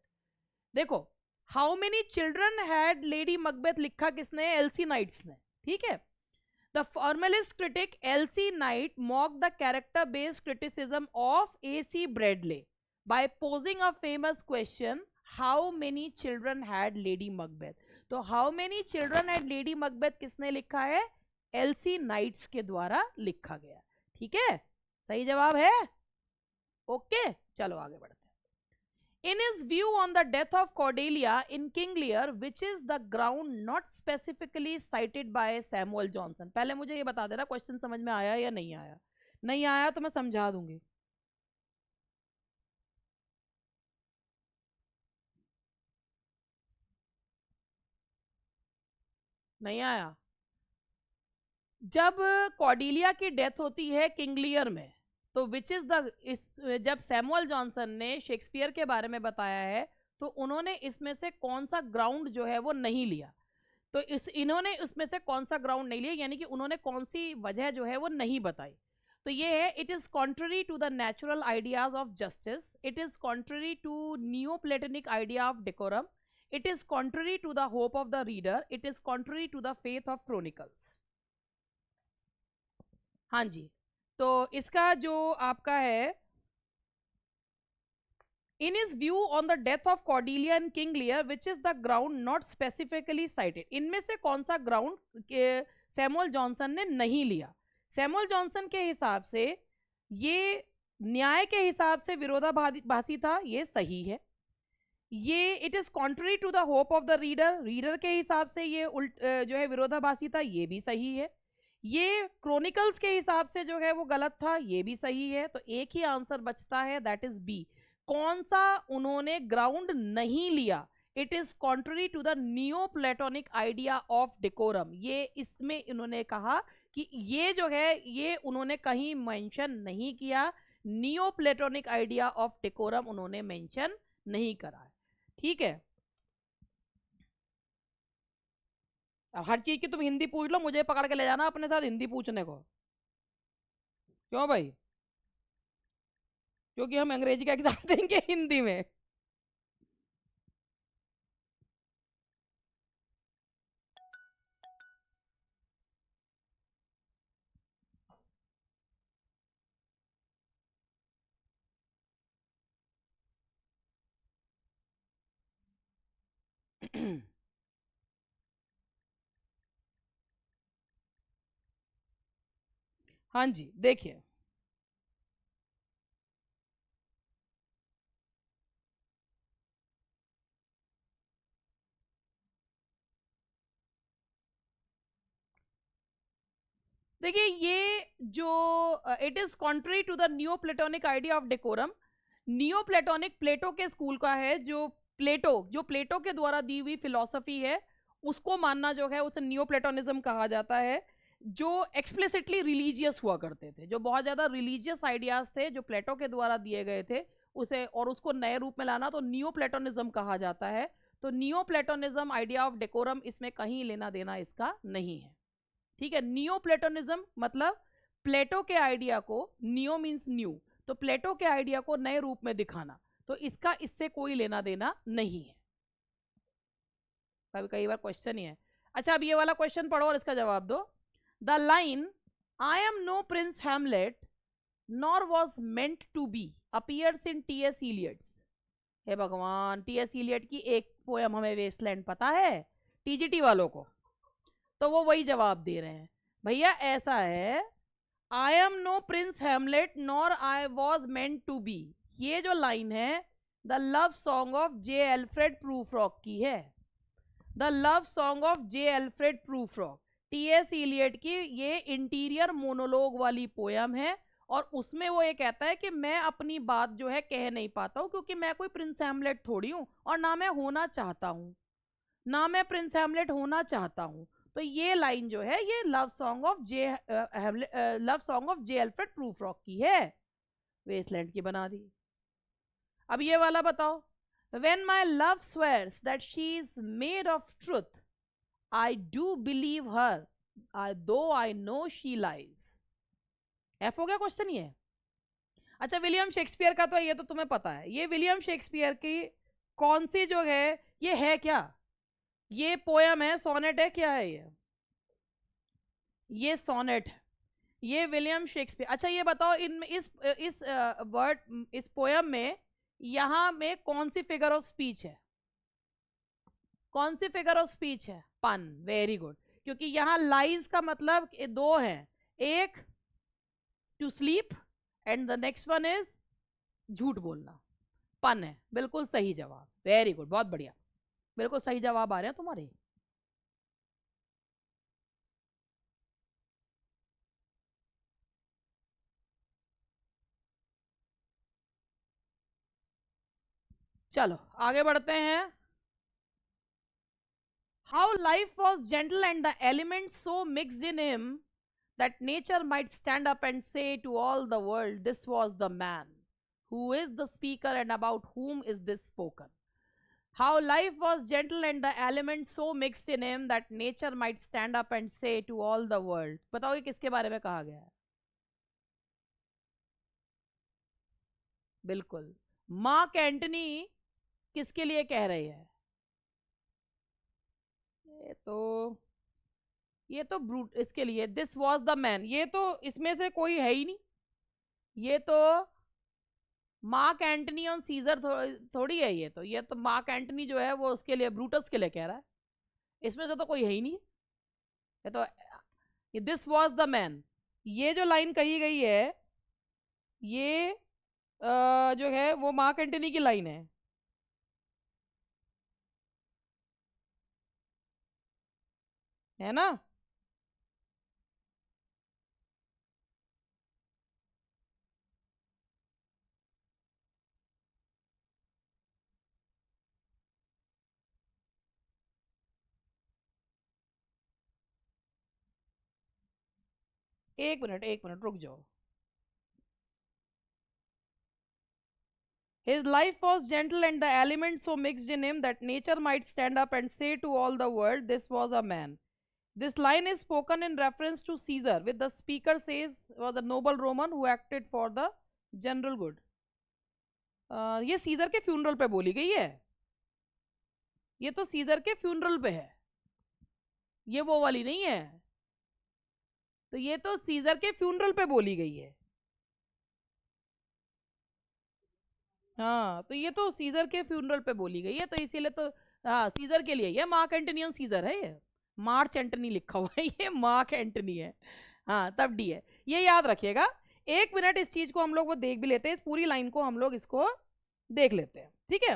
देखो how many children had Lady Macbeth लिखा किसने? एलसी नाइट्स ने। ठीक है, the formalist critic LC Knight mock the character based criticism of AC Bradley by posing a famous question, how many children had Lady Macbeth. तो how many children had Lady Macbeth किसने लिखा है? एलसी नाइट्स के द्वारा लिखा गया। ठीक है, सही जवाब है। ओके, चलो आगे बढ़ते हैं। In his view on the death of Cordelia in King Lear, which is the ground not specifically cited by Samuel Johnson? पहले मुझे ये बता देना क्वेश्चन समझ में आया या नहीं आया। नहीं आया तो मैं समझा दूंगी। नहीं आया? जब कॉर्डिलिया की डेथ होती है किंग लियर में, तो विच इज द, जब सैमुअल जॉनसन ने शेक्सपियर के बारे में बताया है, तो उन्होंने इसमें से कौन सा ग्राउंड जो है वो नहीं लिया। तो इन्होंने उसमें से कौन सा ग्राउंड नहीं लिया, यानी कि उन्होंने कौन सी वजह जो है वो नहीं बताई। तो ये है, it is contrary to the natural ideas of justice, it is contrary to neo Platonic idea of decorum, it is contrary to the hope of the reader, it is contrary to the faith of chronicles. हाँ जी, तो इसका जो आपका है, in his view on the death of Cordelia and King Lear which is the ground not specifically cited, इनमें से कौन सा ग्राउंड सैमुअल जॉनसन ने नहीं लिया? सैमुअल जॉनसन के हिसाब से ये न्याय के हिसाब से विरोधाभासी था, ये सही है। ये it is contrary to the hope of the reader, reader के हिसाब से ये जो है विरोधाभासी था, ये भी सही है। ये क्रोनिकल्स के हिसाब से जो है वो गलत था, ये भी सही है। तो एक ही आंसर बचता है, दैट इज बी। कौन सा उन्होंने ग्राउंड नहीं लिया? It is contrary to the neo platonic idea of decorum. ये इसमें इन्होंने कहा कि ये जो है ये उन्होंने कहीं मेंशन नहीं किया, neo platonic idea of decorum उन्होंने मेंशन नहीं करा है। ठीक है, हर चीज की तुम हिंदी पूछ लो, मुझे पकड़ के ले जाना अपने साथ हिंदी पूछने को। क्यों भाई? क्योंकि हम अंग्रेजी का एग्जाम देंगे हिंदी में। हाँ जी, देखिए, देखिए ये जो it is contrary to the neo platonic idea of decorum, neo Platonic Plato के स्कूल का है, जो प्लेटो के द्वारा दी हुई फिलॉसफी है, उसको मानना जो है उसे नियो प्लेटोनिज्म कहा जाता है। जो एक्सप्लिसिटली रिलीजियस हुआ करते थे, जो बहुत ज़्यादा रिलीजियस आइडियाज थे जो प्लेटो के द्वारा दिए गए थे, उसे और उसको नए रूप में लाना तो नियो प्लेटोनिज्म कहा जाता है। तो neo Platonism idea of decorum इसमें कहीं लेना देना इसका नहीं है। ठीक है, नियो प्लेटोनिज्म मतलब प्लेटो के आइडिया को, नियो मीन्स न्यू, तो प्लेटो के आइडिया को नए रूप में दिखाना, तो इसका इससे कोई लेना देना नहीं है। कभी कई बार क्वेश्चन ही है। अच्छा, अब ये वाला क्वेश्चन पढ़ो और इसका जवाब दो। The line I am no prince Hamlet nor was meant to be appears in TS. Eliot's. हे भगवान, टी.एस. इलियट की एक पोयम हमें वेस्टलैंड पता है टीजीटी वालों को, तो वो वही जवाब दे रहे हैं। भैया ऐसा है, I am no prince Hamlet nor I was meant to be, ये जो लाइन है the love song of J Alfred Prufrock की है। The love song of J Alfred Prufrock T S. Eliot की ये इंटीरियर मोनोलॉग वाली पोयम है, और उसमें वो ये कहता है कि मैं अपनी बात जो है कह नहीं पाता हूँ, क्योंकि मैं कोई प्रिंस हैमलेट थोड़ी हूँ, और ना मैं होना चाहता हूँ, ना मैं प्रिंस हैमलेट होना चाहता हूँ। तो ये लाइन जो है ये love song of J Alfred Prufrock की है, वेस्टलैंड की बना दी। अब ये वाला बताओ, when my love swears that she is made of truth I do believe her though I know she lies. F हो गया क्वेश्चन ये। अच्छा, विलियम शेक्सपियर का तो ये तो तुम्हें पता है, ये विलियम शेक्सपियर की कौन सी जो ये है क्या? ये पोयम है, सोनेट है, क्या है ये सोनेट है, ये विलियम शेक्सपियर। अच्छा ये बताओ, इनमें इस वर्ड इस पोयम में यहाँ में कौन सी फिगर ऑफ स्पीच है? कौन सी फिगर ऑफ स्पीच है? पन। वेरी गुड, क्योंकि यहां लाइज का मतलब दो है, एक to sleep and the next one is झूठ बोलना। पन है, बिल्कुल सही जवाब। वेरी गुड, बहुत बढ़िया, बिल्कुल सही जवाब आ रहे हैं तुम्हारे। चलो आगे बढ़ते हैं। How life was gentle and the element so mixed in him that nature might stand up and say to all the world, this was the man. Who is the speaker and about whom is this spoken? How life was gentle and the elements so mixed in him that nature might stand up and say to all the world. बताओ ये किसके बारे में कहा गया है? बिल्कुल, मार्क एंटनी किसके लिए कह रही है? ये तो ब्रूट इसके लिए, दिस वॉज द मैन। ये तो इसमें से कोई है ही नहीं, ये तो मार्क एंटनी और सीजर थोड़ी है। ये तो मार्क एंटनी जो है वो उसके लिए, ब्रूटस के लिए कह रहा है। इसमें से तो कोई है ही नहीं। ये तो दिस वॉज द मैन, ये जो लाइन कही गई है ये जो है वो मार्क एंटनी की लाइन है ना? एक मिनट रुक जाओ। His life was gentle and the elements so mixed in him that nature might stand up and say to all the world, this was a man. This line is spoken in reference to Caesar, with the speaker says was a noble Roman who acted for the general good. ये सीजर के फ्यूनरल पे बोली गई है। ये तो सीजर के फ्यूनरल पे है, ये वो वाली नहीं है। तो ये तो सीजर के फ्यूनरल पे बोली गई है। हाँ, तो ये तो सीजर के फ्यूनरल पे बोली गई है, तो इसीलिए तो हाँ सीजर के लिए। ये मार्क एंटनी सीजर है, ये मार्च एंटनी लिखा हुआ है, ये मार्क एंटनी है। हाँ तब डी है, ये याद रखिएगा। एक मिनट इस चीज को हम लोग वो देख भी लेते हैं, इस पूरी लाइन को हम लोग इसको देख लेते हैं, ठीक है।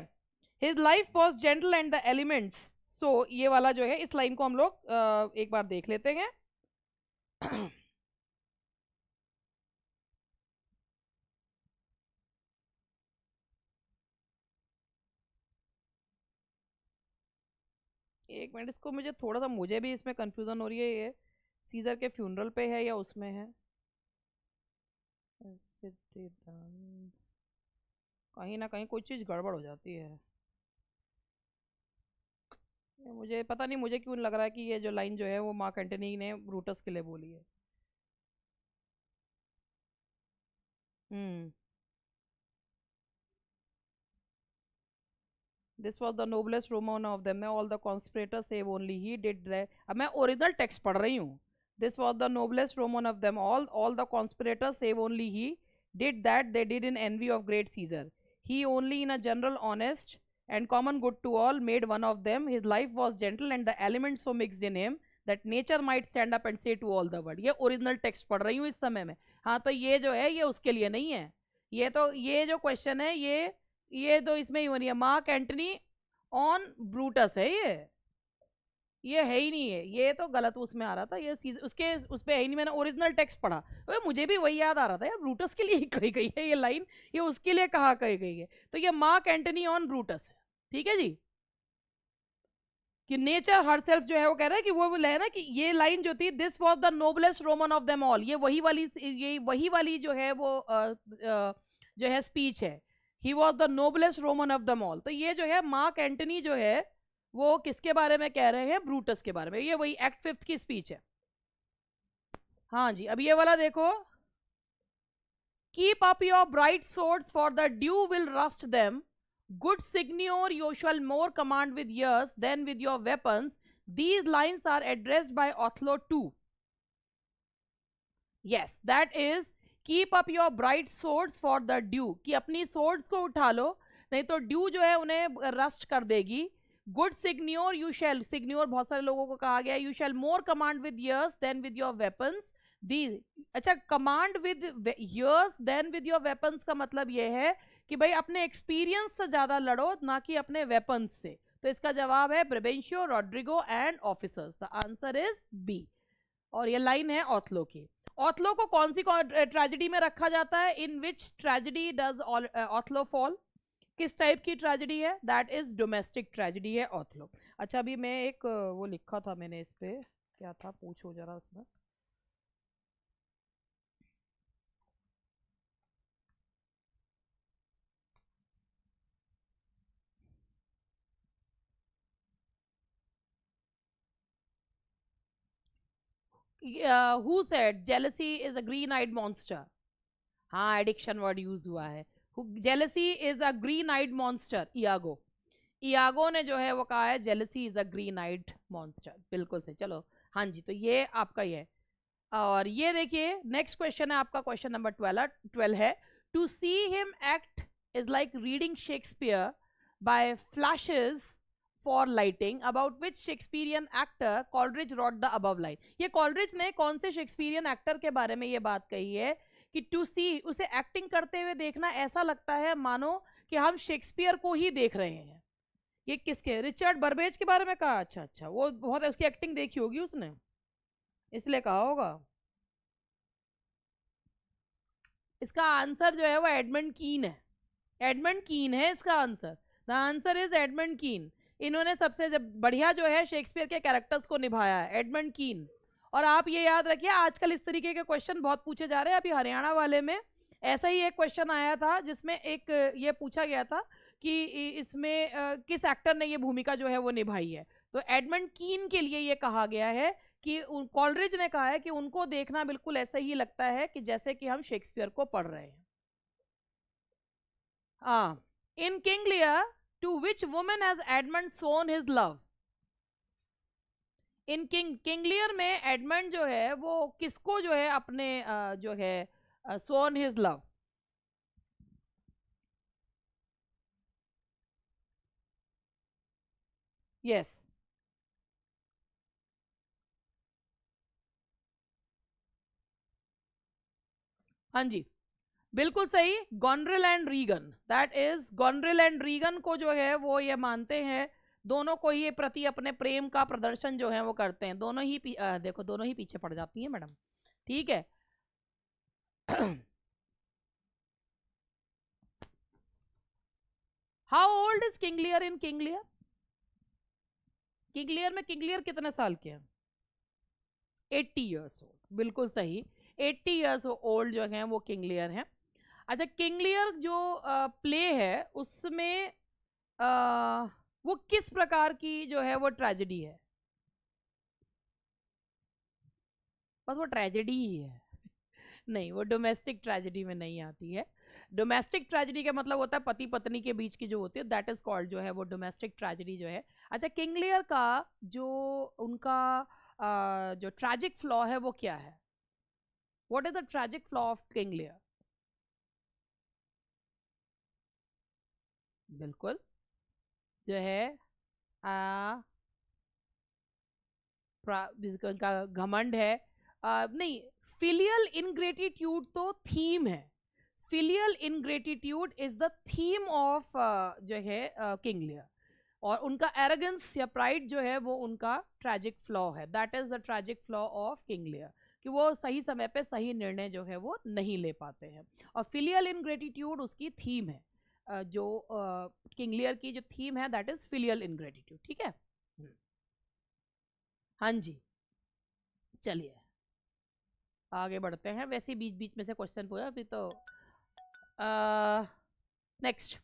His life was gentle and the elements, so ये वाला जो है इस लाइन को हम लोग एक बार देख लेते हैं। एक मिनट, इसको मुझे थोड़ा सा, मुझे भी इसमें कंफ्यूजन हो रही है, ये सीजर के फ्यूनरल पे है या उसमें है? कहीं ना कहीं कोई चीज़ गड़बड़ हो जाती है। मुझे पता नहीं, मुझे क्यों लग रहा है कि ये जो लाइन जो है वो मार्क एंटनी ने ब्रूटस के लिए बोली है। This was the noblest Roman of them, all the conspirators save only he did that. अब मैं ओरिजिनल टेक्स्ट पढ़ रही हूँ। This was the noblest Roman of them all the conspirators save only he did that they did in envy of great Caesar. He only in a general honest and common good to all made one of them. His life was gentle and the elements so mixed in him that nature might stand up and say to all the world। ये ओरिजिनल टेक्स्ट पढ़ रही हूँ इस समय में। हाँ तो ये जो है ये उसके लिए नहीं है, ये तो ये जो क्वेश्चन है ये तो इसमें ही होनी है, मार्क एंटनी ऑन ब्रूटस है, ये है ही नहीं है, ये तो गलत उसमें आ रहा था, ये उसके उस पे है ही नहीं। मैंने ओरिजिनल टेक्स्ट पढ़ा, तो मुझे भी वही याद आ रहा था यार, ब्रूटस के लिए ही कही गई है ये लाइन, ये उसके लिए कहा कही गई है। तो ये मार्क एंटनी ऑन ब्रूटस है, ठीक है जी। कि नेचर हरसेल्फ जो है वो कह रहा है कि वो है ना कि ये लाइन जो थी, this was the noblest Roman of them all, ये वही वाली जो है वो जो है स्पीच है, he was the noblest Roman of them all. तो ये जो है मार्क एंटनी जो है वो किसके बारे में कह रहे हैं? ब्रूटस के बारे में। ये वही एक्ट 5 की स्पीच है। हाँ जी, अब ये वाला देखो, keep up your bright swords for the dew will rust them, good signor you shall more command with years than with your weapons. These lines are addressed by Othello too. Yes, that is keep up your bright swords for the dew, कि अपनी swords को उठा लो, नहीं तो ड्यू जो है उन्हें रस्ट कर देगी। गुड सिग्न्योर यू शैल, सिग्न्योर बहुत सारे लोगों को कहा गया है, you shall more command with years than with your weapons दी। अच्छा, command with years than with your weapons का मतलब ये है कि भाई अपने एक्सपीरियंस से ज्यादा लड़ो, ना कि अपने वेपन्स से। तो इसका जवाब है Brabantio, Rodrigo and officers. The answer is B. और ये लाइन है ओथलो की। ओथलो को कौन सी ट्रेजेडी में रखा जाता है? इन विच ट्रेजेडी डज ओथलो फॉल? किस टाइप की ट्रेजेडी है? दैट इज डोमेस्टिक ट्रेजेडी है ओथलो। अच्छा, अभी मैं एक वो लिखा था मैंने, इस पे क्या था, पूछो जरा उसमें। Who said jealousy is a green eyed monster? हाँ, एडिक्शन वर्ड यूज हुआ है। Jealousy is a green eyed monster, Iago. Iago ने जो है वो कहा है jealousy is a green eyed monster. बिल्कुल सही। चलो, हाँ जी, तो ये आपका ही है। और ये देखिए नेक्स्ट क्वेश्चन है आपका, क्वेश्चन नंबर 12 है, to see him act is like reading Shakespeare by flashes for lighting, about which Shakespearean actor Coleridge wrote the above line. ये कॉलरिज ने कौन से शेक्सपियरियन एक्टर के बारे में ये बात कही है कि टू सी, उसे एक्टिंग करते हुए देखना ऐसा लगता है मानो कि हम शेक्सपियर को ही देख रहे हैं। ये किसके? रिचर्ड बर्बेज के बारे में कहा। अच्छा अच्छा, वो बहुत उसकी एक्टिंग देखी होगी उसने, इसलिए कहा होगा। इसका आंसर जो है वो एडमंड कीन है। एडमंड कीन है इसका answer. The answer is Edmund कीन। इन्होंने सबसे जब बढ़िया जो है शेक्सपियर के कैरेक्टर्स को निभाया है, एडमंड कीन। और आप ये याद रखिए, आजकल इस तरीके के क्वेश्चन बहुत पूछे जा रहे हैं। अभी हरियाणा वाले में ऐसा ही एक क्वेश्चन आया था जिसमें एक ये पूछा गया था कि इसमें किस एक्टर ने ये भूमिका जो है वो निभाई है। तो एडमंड कीन के लिए ये कहा गया है कि कॉलरिज ने कहा है कि उनको देखना बिल्कुल ऐसा ही लगता है कि जैसे कि हम शेक्सपियर को पढ़ रहे हैं। हाँ, in King Lear to which women has Edmund sworn his love? In King Lear में एडमंड जो है वो किसको जो है अपने जो है सोन हिज लव? यस, हाँ जी, बिल्कुल सही। Goneril and Regan, that is Goneril and Regan को जो है वो ये मानते हैं, दोनों को ही प्रति अपने प्रेम का प्रदर्शन जो है वो करते हैं। दोनों ही देखो, दोनों ही पीछे पड़ जाती हैं मैडम। ठीक है। How old is King Lear in King लियर? King Lear में किंग लियर कितने साल के हैं? 80 ईयर्स ओल्ड, बिल्कुल सही। 80 ईयर्स ओल्ड जो है वो किंग लियर है। अच्छा, किंग लियर जो प्ले है उसमें वो किस प्रकार की जो है वो ट्रेजेडी है? बस वो ट्रेजेडी ही है। नहीं, वो डोमेस्टिक ट्रेजेडी में नहीं आती है। डोमेस्टिक ट्रेजेडी का मतलब होता है पति पत्नी के बीच की जो होती है, दैट इज कॉल्ड जो है वो डोमेस्टिक ट्रेजेडी जो है। अच्छा, किंग लियर का जो उनका जो ट्रेजिक फ्लॉ है वो क्या है? What is the tragic flaw of King लियर? बिल्कुल, जो है उनका घमंड है। नहीं, फिलियल इनग्रेटिट्यूड तो थीम है। Filial ingratitude is the theme of जो है किंग लियर। और उनका एरोगेंस या प्राइड जो है वो उनका ट्रैजिक फ्लॉ है। That is the tragic flaw of King लियर, कि वो सही समय पे सही निर्णय जो है वो नहीं ले पाते हैं। और फिलियल इनग्रेटिट्यूड उसकी थीम है। जो किंग लियर की जो थीम है दैट इज फिलियल इनग्रेटिट्यूड। ठीक है। हाँ जी, चलिए आगे बढ़ते हैं। वैसे बीच बीच में से क्वेश्चन पूछा अभी तो। नेक्स्ट,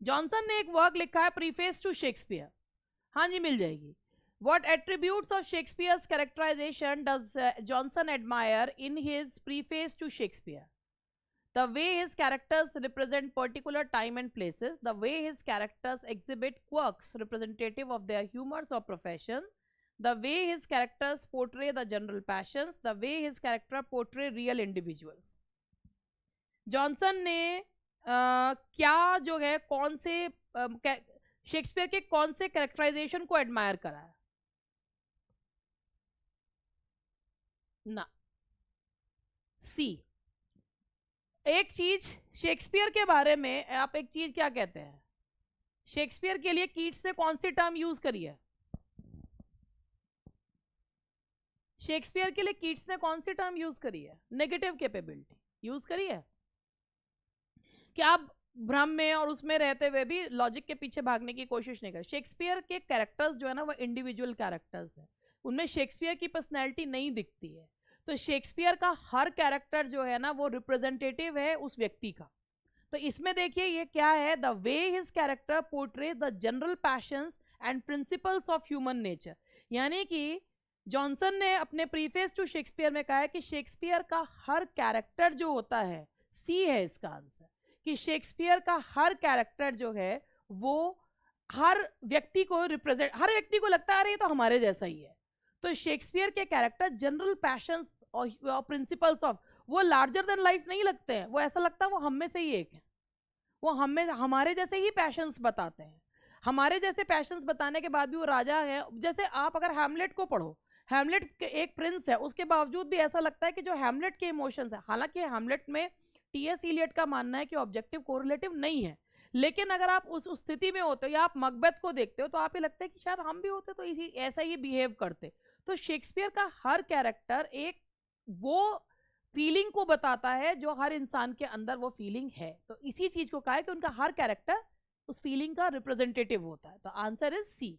जॉनसन ने एक वर्क लिखा है प्रीफेस टू शेक्सपियर। हाँ जी, मिल जाएगी। What attributes of Shakespeare's characterization does Johnson admire in his preface to Shakespeare? The way his characters represent particular time and places, the way his characters exhibit quirks representative of their humors or profession, the way his characters portray the general passions, the way his character portray real individuals. Johnson ने क्या जो है कौन से शेक्सपियर के कौन से कैरेक्टराइजेशन को एडमायर करा है? ना, सी। एक चीज शेक्सपियर के बारे में आप एक चीज क्या कहते हैं, शेक्सपियर के लिए कीट्स ने कौन सी टर्म यूज करी है? शेक्सपियर के लिए कीट्स ने कौन सी टर्म यूज करी है? नेगेटिव कैपेबिलिटी यूज करी है। कि आप भ्रम में और उसमें रहते हुए भी लॉजिक के पीछे भागने की कोशिश नहीं कर। शेक्सपियर के कैरेक्टर्स जो है ना वो इंडिविजुअल कैरेक्टर्स हैं, उनमें शेक्सपियर की पर्सनैलिटी नहीं दिखती है। तो शेक्सपियर का हर कैरेक्टर जो है ना वो रिप्रेजेंटेटिव है उस व्यक्ति का। तो इसमें देखिए ये क्या है, the way his character portrays the general patience and principles of human nature. यानी कि जॉनसन ने अपने प्रीफेस टू शेक्सपियर में कहा है कि शेक्सपियर का हर कैरेक्टर जो होता है, सी है इसका आंसर, कि शेक्सपियर का हर कैरेक्टर जो है वो हर व्यक्ति को रिप्रेजेंट, हर व्यक्ति को लगता है अरे ये तो हमारे जैसा ही है। तो शेक्सपियर के कैरेक्टर जनरल पैशंस और प्रिंसिपल्स ऑफ, वो लार्जर देन लाइफ नहीं लगते हैं, वो ऐसा लगता है वो हम में से ही एक है, वो हमें हमारे जैसे ही पैशंस बताते हैं। हमारे जैसे पैशंस बताने के बाद भी वो राजा है। जैसे आप अगर हैमलेट को पढ़ो, हैमलेट एक प्रिंस है, उसके बावजूद भी ऐसा लगता है कि जो हैमलेट के इमोशंस है, हालांकि हैमलेट में टीएस इलियट का मानना है कि ऑब्जेक्टिव कोरिलेटिव नहीं है, लेकिन अगर आप उस स्थिति में होते हो या आप मकबेथ को देखते हो तो आप ये लगता है कि शायद हम भी होते तो इसी ऐसा ही बिहेव करते। तो शेक्सपियर का हर कैरेक्टर एक वो फीलिंग को बताता है जो हर इंसान के अंदर वो फीलिंग है। तो इसी चीज को कहा है कि उनका हर कैरेक्टर उस फीलिंग का रिप्रेजेंटेटिव होता है। तो answer is C.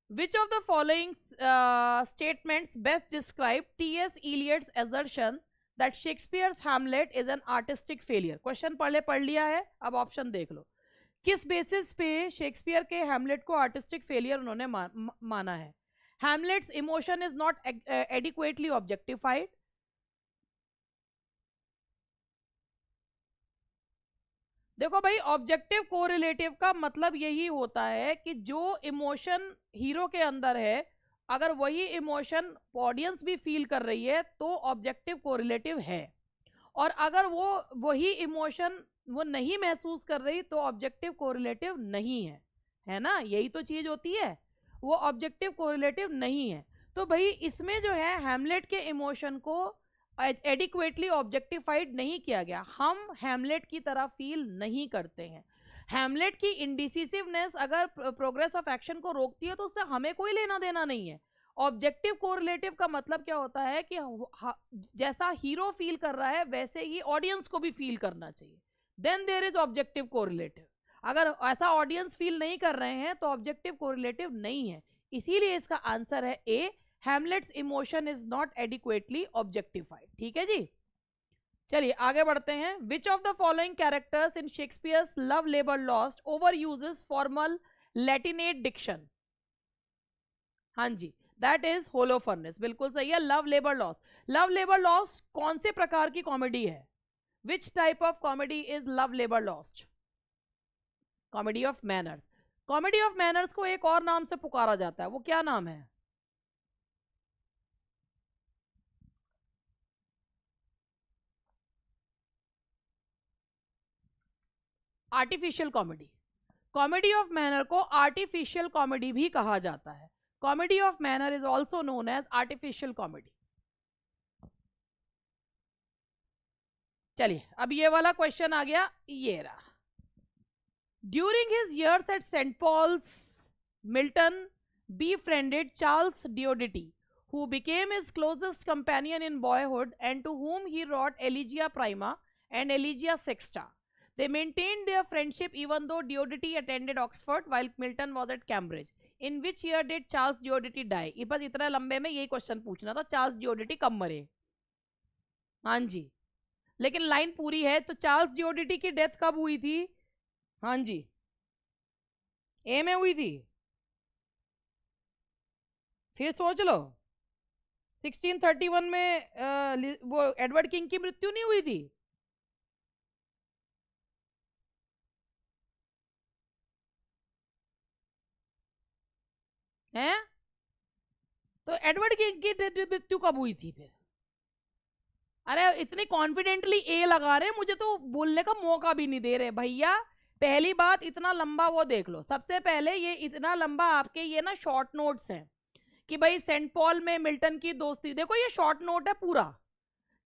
Which of the following statements best describe T.S. Eliot's assertion that Shakespeare's Hamlet is an artistic failure? Question पढ़ लिया है, अब ऑप्शन देख लो। किस बेसिस पे शेक्सपियर के हैमलेट को आर्टिस्टिक फेलियर उन्होंने माना है? Hamlet's emotion is not adequately objectified. देखो भाई, ऑब्जेक्टिव कोरिलेटिव का मतलब यही होता है कि जो इमोशन हीरो के अंदर है, अगर वही इमोशन ऑडियंस भी फील कर रही है तो ऑब्जेक्टिव कोरिलेटिव है, और अगर वो वही इमोशन वो नहीं महसूस कर रही तो ऑब्जेक्टिव कोरिलेटिव नहीं है ना? यही तो चीज होती है, वो ऑब्जेक्टिव कोरिलेटिव नहीं है। तो भाई इसमें जो है हैमलेट के इमोशन को एडिक्वेटली ऑब्जेक्टिफाइड नहीं किया गया, हम हैमलेट की तरह फील नहीं करते हैं। हैमलेट की इंडिसिसिवनेस अगर प्रोग्रेस ऑफ एक्शन को रोकती है तो उससे हमें कोई लेना देना नहीं है। ऑब्जेक्टिव कोरिलेटिव का मतलब क्या होता है कि जैसा हीरो फील कर रहा है वैसे ही ऑडियंस को भी फील करना चाहिए, then there is objective correlative. अगर ऐसा ऑडियंस फील नहीं कर रहे हैं तो ऑब्जेक्टिव कोरिलेटिव नहीं है। इसीलिए इसका आंसर है A, Hamlet's emotion is not adequately objectified. ठीक है जी, चलिए आगे बढ़ते हैं। Which of the following characters in Shakespeare's love labour lost over uses formal Latinate diction? हाँ जी, दैट इज होलोफर्नेस, बिल्कुल सही है। Love labour lost, love labour lost कौन से प्रकार की कॉमेडी है? Which type of comedy is love labour lost? Comedy of manners. Comedy of manners को एक और नाम से पुकारा जाता है, वो क्या नाम है? Artificial comedy. Comedy of manner को आर्टिफिशियल कॉमेडी भी कहा जाता है। Comedy of manner is also known as artificial comedy. चलिए अब ये वाला क्वेश्चन आ गया, ये रहा। During his years at St. Paul's, Milton befriended Charles Diodati, who became his closest companion in boyhood and to whom he wrote Elegia Prima and Elegia Sexta. They maintained their friendship even though Diodati attended Oxford while Milton was at Cambridge. In which year did Charles Diodati die? ये बस इतना लंबे में यही क्वेश्चन पूछना था, चार्ल्स डियोडिटी कब मरे? हाँ जी, लेकिन लाइन पूरी है। तो चार्ल्स डियोडिटी की डेथ कब हुई थी? हाँ जी, ए में हुई थी। फिर सोच लो, 1631 में वो एडवर्ड किंग की मृत्यु नहीं हुई थी? हैं? तो एडवर्ड किंग की मृत्यु कब हुई थी फिर? अरे इतनी कॉन्फिडेंटली ए लगा रहे, मुझे तो बोलने का मौका भी नहीं दे रहे भैया। पहली बात, इतना लंबा वो देख लो। सबसे पहले ये इतना लंबा आपके ये ना शॉर्ट नोट्स हैं कि भाई सेंट पॉल में मिल्टन की दोस्ती, देखो ये शॉर्ट नोट है पूरा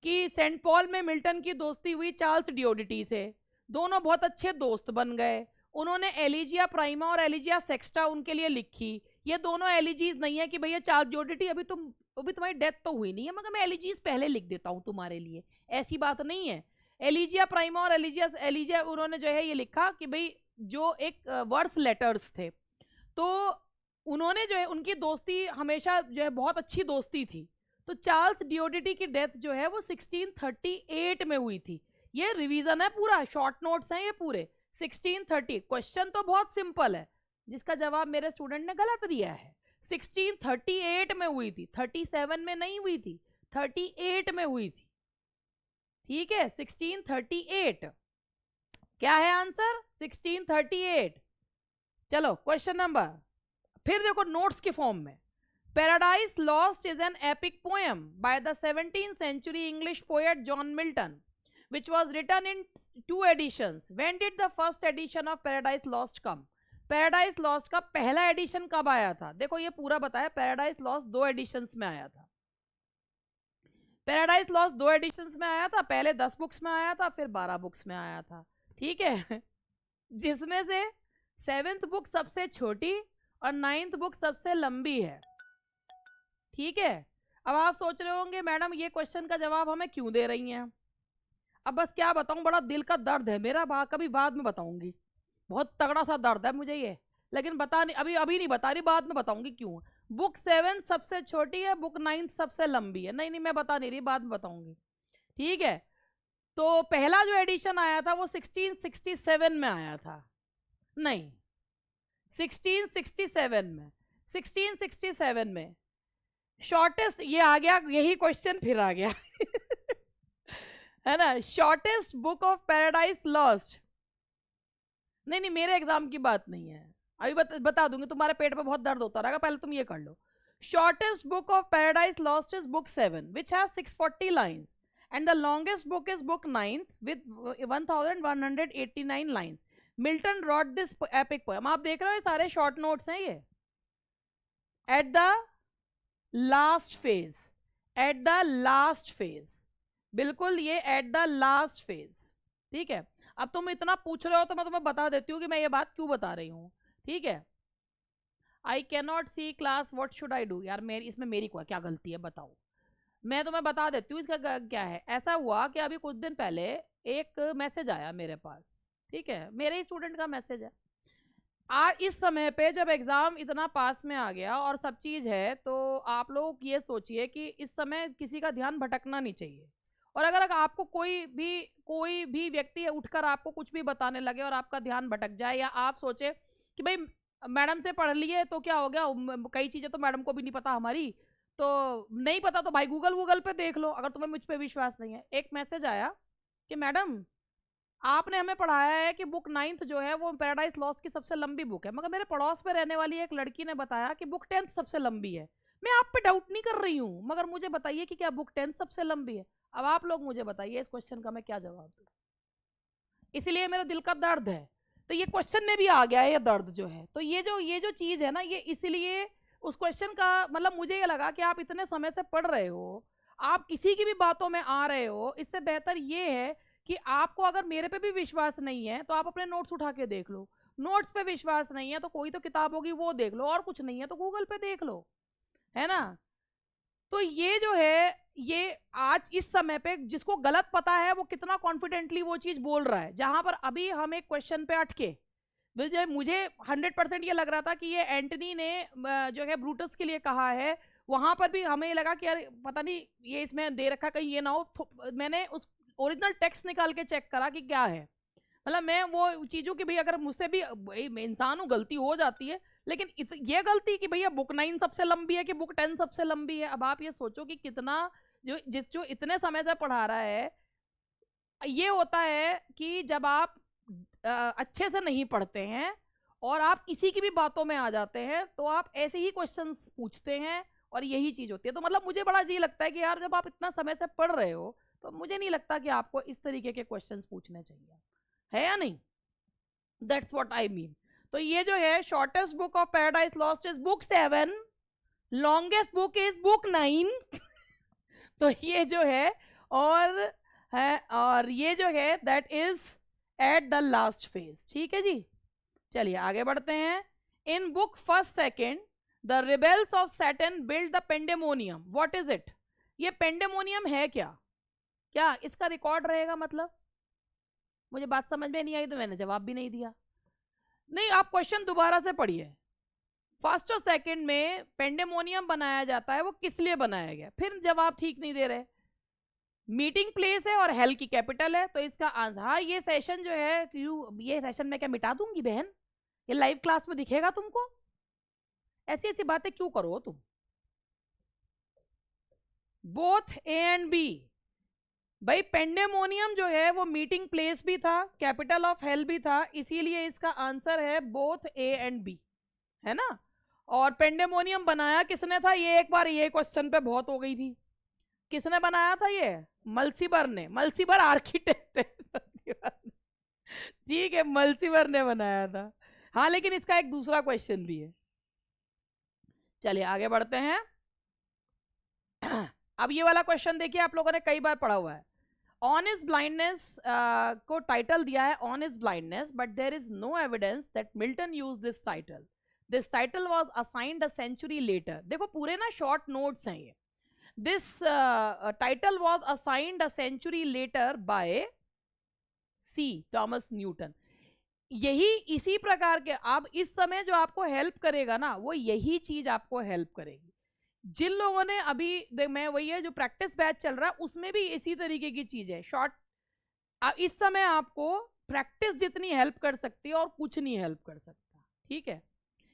कि सेंट पॉल में मिल्टन की दोस्ती हुई चार्ल्स डियोडिटी से, दोनों बहुत अच्छे दोस्त बन गए। उन्होंने एलिजिया प्राइमा और एलिजिया सेक्स्टा उनके लिए लिखी। ये दोनों एलिजीज नहीं है कि भैया चार्ल्स डियोडिटी अभी तुम्हारी डेथ तो हुई नहीं है मगर मैं एलिजीज पहले लिख देता हूँ तुम्हारे लिए, ऐसी बात नहीं है। एलिजिया प्राइमा और एलिजिया उन्होंने जो है ये लिखा कि भाई जो एक वर्ड्स लेटर्स थे, तो उन्होंने जो है उनकी दोस्ती हमेशा जो है बहुत अच्छी दोस्ती थी। तो चार्ल्स डियोडिटी की डेथ जो है वो 1638 में हुई थी। ये रिवीजन है पूरा, शॉर्ट नोट्स हैं ये पूरे। 1630, क्वेश्चन तो बहुत सिंपल है जिसका जवाब मेरे स्टूडेंट ने गलत दिया है। 1638 में हुई थी, 37 में नहीं हुई थी, 38 में हुई थी। ठीक है, 1638 क्या है आंसर? 1638। चलो क्वेश्चन नंबर, फिर देखो नोट्स के फॉर्म में। Paradise Lost is an epic poem by the 17th century English poet John Milton, which was written in 2 editions. When did the first edition of Paradise Lost come? Paradise lost का पहला एडिशन कब आया था? देखो ये पूरा बताया, पैराडाइज लॉस्ट 2 एडिशंस में आया था। पैराडाइज लॉस्ट 2 एडिशंस में आया था, पहले 10 बुक्स में आया था, फिर 12 बुक्स में आया था। ठीक है, जिसमें से 7th बुक सबसे छोटी और 9th बुक सबसे लंबी है। ठीक है, अब आप सोच रहे होंगे मैडम ये क्वेश्चन का जवाब हमें क्यों दे रही हैं? अब बस क्या बताऊं, बड़ा दिल का दर्द है मेरा, कभी बाद में बताऊंगी। बहुत तगड़ा सा दर्द है मुझे ये, लेकिन बता नहीं, अभी नहीं बता रही, बाद में बताऊंगी क्यों। बुक 7 सबसे छोटी है, बुक 9 सबसे लंबी है। नहीं मैं बता नहीं रही, बाद में बताऊंगी। ठीक है, तो पहला जो एडिशन आया था वो 1667 में आया था। नहीं, 1667 में, 1667 में शॉर्टेस्ट ये आ गया, यही क्वेश्चन फिर आ गया है ना, shortest book of Paradise lost. नहीं मेरे एग्जाम की बात नहीं है, अभी बता दूंगी, तुम्हारे पेट पे बहुत दर्द होता रहेगा, पहले तुम ये कर लो। Shortest book of Paradise Lost is book 7 which has 640 lines and the longest book is book 9 with 1189 lines. Milton wrote this epic poem. आप देख रहे हो ये सारे शॉर्ट नोट्स हैं ये। Eight the last phase, eight the last phase, बिल्कुल ये एट द लास्ट फेज। ठीक है, अब तुम इतना पूछ रहे हो तो मैं तुम्हें बता देती हूँ कि मैं ये बात क्यों बता रही हूँ। ठीक है, I can not see class, what should I do? यार इसमें मेरी क्या गलती है बताओ, मैं तुम्हें बता देती हूँ इसका क्या है। ऐसा हुआ कि अभी कुछ दिन पहले एक मैसेज आया मेरे पास, ठीक है, मेरे ही स्टूडेंट का मैसेज है। इस समय पे जब एग्ज़ाम इतना पास में आ गया और सब चीज़ है, तो आप लोग ये सोचिए कि इस समय किसी का ध्यान भटकना नहीं चाहिए। और अगर आपको कोई भी व्यक्ति उठकर आपको कुछ भी बताने लगे और आपका ध्यान भटक जाए, या आप सोचे कि भाई मैडम से पढ़ लिए तो क्या हो गया, कई चीज़ें तो मैडम को भी नहीं पता हमारी, तो नहीं पता तो भाई गूगल पे देख लो, अगर तुम्हें मुझ पर विश्वास नहीं है। एक मैसेज आया कि मैडम आपने हमें पढ़ाया है कि बुक 9th जो है वो पैराडाइज लॉस्ट की सबसे लंबी बुक है, मगर मेरे पड़ोस में रहने वाली एक लड़की ने बताया कि बुक 10th सबसे लंबी है। मैं आप पे डाउट नहीं कर रही हूँ, मगर मुझे बताइए कि क्या बुक 10th सबसे लंबी है? अब आप लोग मुझे बताइए इस क्वेश्चन का मैं क्या जवाब दूँ। इसलिए मेरा दिल का दर्द है, तो ये क्वेश्चन में भी आ गया है ये दर्द जो है। तो ये जो चीज़ है ना, ये इसलिए उस क्वेश्चन का मतलब मुझे ये लगा कि आप इतने समय से पढ़ रहे हो, आप किसी की भी बातों में आ रहे हो, इससे बेहतर ये है कि आपको अगर मेरे पे भी विश्वास नहीं है तो आप अपने नोट्स उठा के देख लो, नोट्स पे विश्वास नहीं है तो कोई तो किताब होगी वो देख लो, और कुछ नहीं है तो गूगल पे देख लो, है ना। तो ये जो है, ये आज इस समय पे जिसको गलत पता है वो कितना कॉन्फिडेंटली वो चीज़ बोल रहा है, जहां पर अभी हम एक क्वेश्चन पे अटके। मुझे 100% ये लग रहा था कि ये एंटनी ने जो है ब्रूटस के लिए कहा है, वहां पर भी हमें लगा कि यार पता नहीं ये इसमें दे रखा कहीं ये ना हो। मैंने उस ओरिजिनल टेक्स्ट निकाल के चेक करा कि क्या है, मतलब मैं वो चीज़ों की भाई अगर मुझसे भी इंसान हूँ, गलती हो जाती है, लेकिन ये गलती कि भैया बुक 9 सबसे लंबी है कि बुक 10 सबसे लंबी है। अब आप ये सोचो कि कितना जो इतने समय से पढ़ा रहा है, ये होता है कि जब आप अच्छे से नहीं पढ़ते हैं और आप किसी की भी बातों में आ जाते हैं तो आप ऐसे ही क्वेश्चंस पूछते हैं और यही चीज़ होती है। तो मतलब मुझे बड़ा अजीब लगता है कि यार जब आप इतना समय से पढ़ रहे हो तो मुझे नहीं लगता कि आपको इस तरीके के क्वेश्चंस पूछने चाहिए, है या नहीं? That's what I mean. तो ये जो है shortest book of Paradise Lost is book 7, longest book is book 9 तो ये जो और ये जो है that is at the last phase. ठीक है जी, चलिए आगे बढ़ते हैं। In book first second the rebels of Saturn build the pandemonium, what is it? ये पेंडेमोनियम है क्या? क्या इसका रिकॉर्ड रहेगा? मतलब मुझे बात समझ में नहीं आई तो मैंने जवाब भी नहीं दिया। नहीं, आप क्वेश्चन दोबारा से पढ़िए। फर्स्ट और सेकंड में पेंडेमोनियम बनाया जाता है, वो किस लिए बनाया गया? फिर जवाब ठीक नहीं दे रहे। मीटिंग प्लेस है और हेल की कैपिटल है, तो इसका आंसर, हाँ ये सेशन जो है, ये सेशन मैं क्या मिटा दूंगी बहन? ये लाइव क्लास में दिखेगा तुमको? ऐसी ऐसी बातें क्यों करो तुम? बोथ ए एंड बी, भाई पेंडेमोनियम जो है वो मीटिंग प्लेस भी था, कैपिटल ऑफ हेल भी था, इसीलिए इसका आंसर है बोथ ए एंड बी, है ना? और पेंडेमोनियम बनाया किसने था? ये एक बार ये क्वेश्चन पे बहुत हो गई थी, किसने बनाया था? ये मल्सीबर ने, मल्सीबर आर्किटेक्ट ठीक है, मल्सीबर ने बनाया था। हाँ लेकिन इसका एक दूसरा क्वेश्चन भी है। चलिए आगे बढ़ते हैं। अब ये वाला क्वेश्चन देखिए, आप लोगों ने कई बार पढ़ा हुआ है। ऑन इज ब्लाइंडनेस को टाइटल दिया है on his blindness, but there is no evidence that Milton use this title. This title was assigned a century later. देखो पूरे ना शॉर्ट नोट्स हैं ये। This title was assigned a century later by C Thomas Newton. यही इसी प्रकार के, अब इस समय जो आपको हेल्प करेगा ना, वो यही चीज आपको हेल्प करेगी। जिन लोगों ने अभी मैं वही है जो प्रैक्टिस बैच चल रहा है उसमें भी इसी तरीके की चीज है। शॉर्ट इस समय आपको प्रैक्टिस जितनी हेल्प कर सकती है और कुछ नहीं हेल्प कर सकता। ठीक है,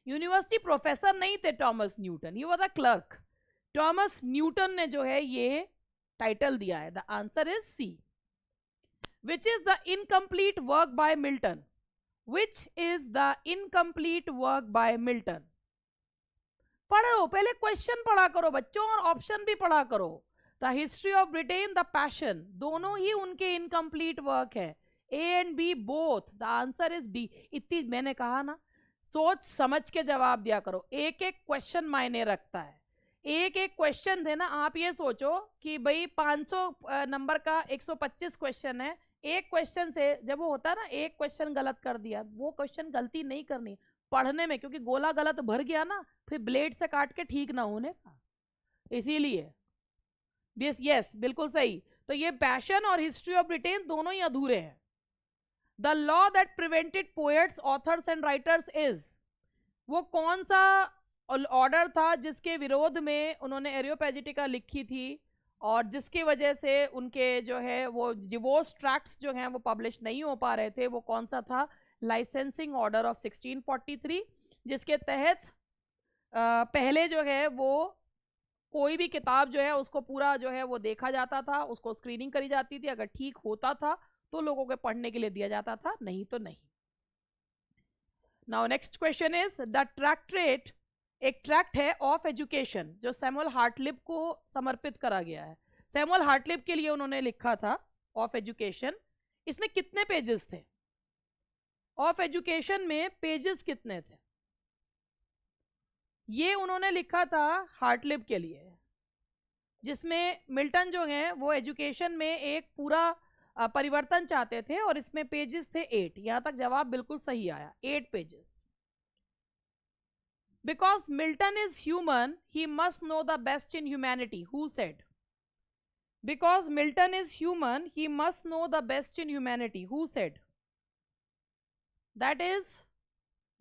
यूनिवर्सिटी प्रोफेसर नहीं थे थॉमस न्यूटन, ये वो था क्लर्क। थॉमस न्यूटन ने जो है ये टाइटल दिया है। The answer is C. Which is the incomplete work by Milton? Which is the incomplete work by Milton? पढ़ो, पहले क्वेश्चन पढ़ा करो बच्चों और ऑप्शन भी पढ़ा करो। The history of Britain, the passion, दोनों ही उनके इनकम्प्लीट वर्क है। A and B both. The answer is D. इतनी मैंने कहा ना, सोच समझ के जवाब दिया करो। एक एक क्वेश्चन मायने रखता है। एक एक क्वेश्चन थे ना, आप ये सोचो कि भाई 500 नंबर का 125 क्वेश्चन है, एक क्वेश्चन से जब वो होता है ना, एक क्वेश्चन गलत कर दिया, वो क्वेश्चन गलती नहीं करनी पढ़ने में, क्योंकि गोला गलत भर गया ना, फिर ब्लेड से काट के ठीक ना होने का, इसीलिए। यस यस, बिल्कुल सही। तो ये पैशन और हिस्ट्री ऑफ ब्रिटेन दोनों ही अधूरे हैं। The law that prevented poets, authors and writers is, वो कौन सा ऑर्डर था जिसके विरोध में उन्होंने एरियोपैजिटिका लिखी थी और जिसकी वजह से उनके जो है वो डिवोर्स ट्रैक्ट्स जो हैं वो पब्लिश नहीं हो पा रहे थे? वो कौन सा था? लाइसेंसिंग ऑर्डर ऑफ 1643, जिसके तहत पहले जो है वो कोई भी किताब जो है उसको पूरा जो है वो देखा जाता था, उसको स्क्रीनिंग करी जाती थी, अगर ठीक होता था तो लोगों के पढ़ने के लिए दिया जाता था, नहीं तो नहीं। Now next question is the tractate, एक ट्रैक्ट है ऑफ एजुकेशन जो सैमुअल हार्टलिब को समर्पित करा गया है। सैमुअल हार्टलिब के लिए उन्होंने लिखा था ऑफ एजुकेशन। इसमें कितने पेजेस थे? ऑफ एजुकेशन में पेजेस कितने थे? ये उन्होंने लिखा था हार्टलिब के लिए, जिसमें मिल्टन जो है वो एजुकेशन में एक पूरा परिवर्तन चाहते थे और इसमें पेजेस थे 8। यहां तक जवाब बिल्कुल सही आया, 8 pages. Because Milton is human he must know the best in humanity, who said? Because Milton is human he must know the best in humanity, who said? That is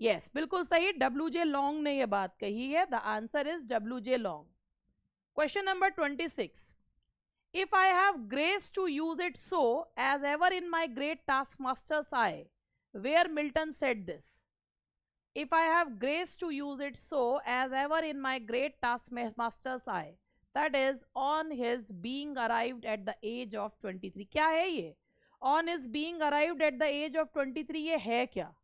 yes, बिल्कुल सही, WJ लॉन्ग ने यह बात कही है। The answer is WJ Long. Question number 26, if I have grace to use it so as ever in my great task masters eye, where Milton said this? If I have grace to use it so as ever in my great task masters eye, that is on his being arrived at the age of 23। क्या है ये? On his being arrived at the age of 23, ये है क्या?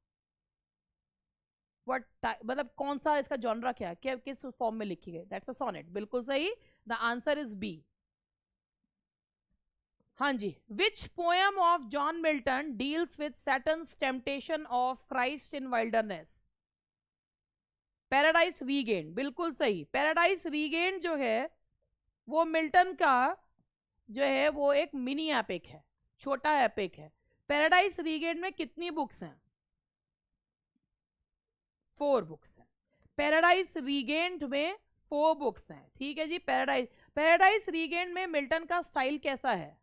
व्हाट, मतलब कौन सा इसका जॉनरा क्या है, क्या किस फॉर्म में लिखी गई? दैट्स अ सोनेट, बिल्कुल सही। The answer is B. हाँ जी, which poem of John Milton deals with Satan's temptation of Christ in wilderness? Paradise regain, बिल्कुल सही। पैराडाइज रीगेन जो है वो मिल्टन का जो है वो एक मिनी एपिक है, छोटा एपिक है। पैराडाइज रीगेन में कितनी बुक्स हैं? 4 बुक्स हैं। पैराडाइज रीगेन्ड में 4 बुक्स हैं, ठीक है जी। पैराडाइज रीगेन्ड में मिल्टन का स्टाइल कैसा है?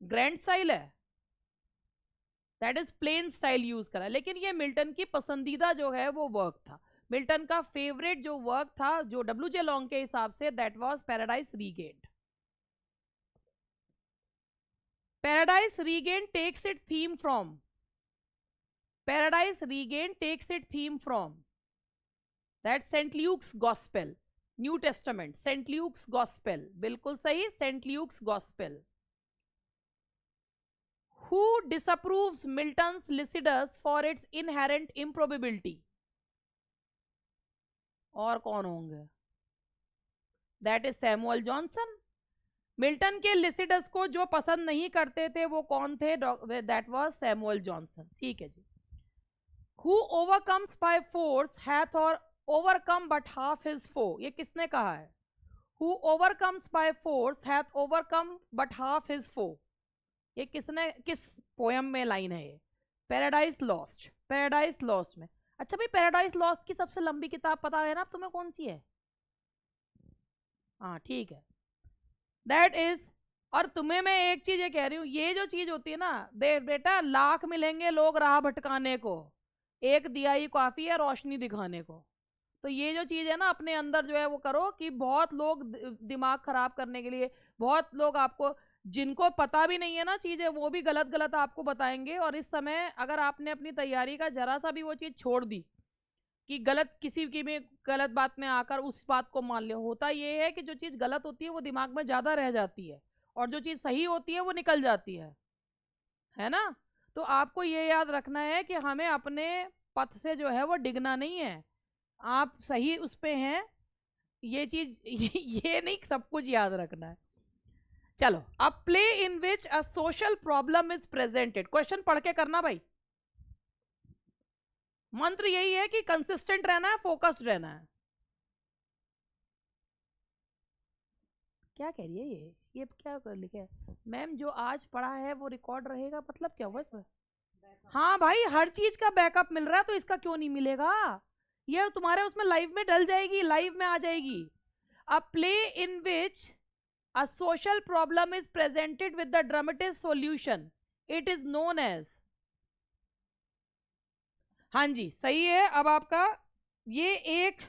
ग्रैंड स्टाइल है, that is plain style use करा। लेकिन ये मिल्टन की पसंदीदा जो है वो वर्क था, मिल्टन का फेवरेट जो वर्क था जो डब्ल्यू.जे. लॉन्ग के हिसाब से, that was Paradise Regained. Paradise Regained takes it theme from, Paradise Regained takes it theme from that Saint Luke's gospel, New Testament, Saint Luke's gospel, बिल्कुल सही, Saint Luke's gospel. Who disapproves Milton's Lycidas for its inherent improbability? और कौन होंगे? That is Samuel Johnson. Milton के लिसिडस को जो पसंद नहीं करते थे वो कौन थे? That was Samuel Johnson. ठीक है जी। Who overcomes by force hath or overcome but half his foe? ये किसने कहा है? Who overcomes by force hath overcome but half his foe? ये किसने, किस पोयम में लाइन है ये? पैराडाइज लॉस्ट, पैराडाइज लॉस्ट में। अच्छा भाई, पैराडाइज लॉस्ट की सबसे लंबी किताब पता है ना तुम्हें कौन सी है? हाँ ठीक है, दैट इज। और तुम्हें मैं एक चीज ये कह रही हूँ, ये जो चीज होती है ना, देख बेटा, लाख मिलेंगे लोग राह भटकाने को, एक दिया ही काफी है रोशनी दिखाने को। तो ये जो चीज है ना, अपने अंदर जो है वो करो कि बहुत लोग दिमाग खराब करने के लिए, बहुत लोग आपको, जिनको पता भी नहीं है ना चीजें, वो भी गलत गलत आपको बताएंगे। और इस समय अगर आपने अपनी तैयारी का जरा सा भी वो चीज छोड़ दी कि गलत, किसी की भी गलत बात में आकर उस बात को मान लिया, होता ये है कि जो चीज गलत होती है वो दिमाग में ज्यादा रह जाती है और जो चीज सही होती है वो निकल जाती है ना। तो आपको ये याद रखना है कि हमें अपने पथ से जो है वो डिगना नहीं है, आप सही उस पे हैं, ये चीज ये नहीं, सब कुछ याद रखना है। चलो, अ play in which a social problem is presented, question पढ़ के करना भाई। मंत्र यही है कि कंसिस्टेंट रहना है, फोकस्ड रहना है। क्या कह रही है ये क्या कर लिखा है? मैम जो आज पढ़ा है वो रिकॉर्ड रहेगा, मतलब क्या हुआ इसमें? हाँ भाई, हर चीज का बैकअप मिल रहा है तो इसका क्यों नहीं मिलेगा? ये तुम्हारे उसमें लाइव में डल जाएगी, लाइव में आ जाएगी। अ play in which a social problem is presented with the dramatist solution, it is known as। हाँ जी सही है। अब आपका ये एक,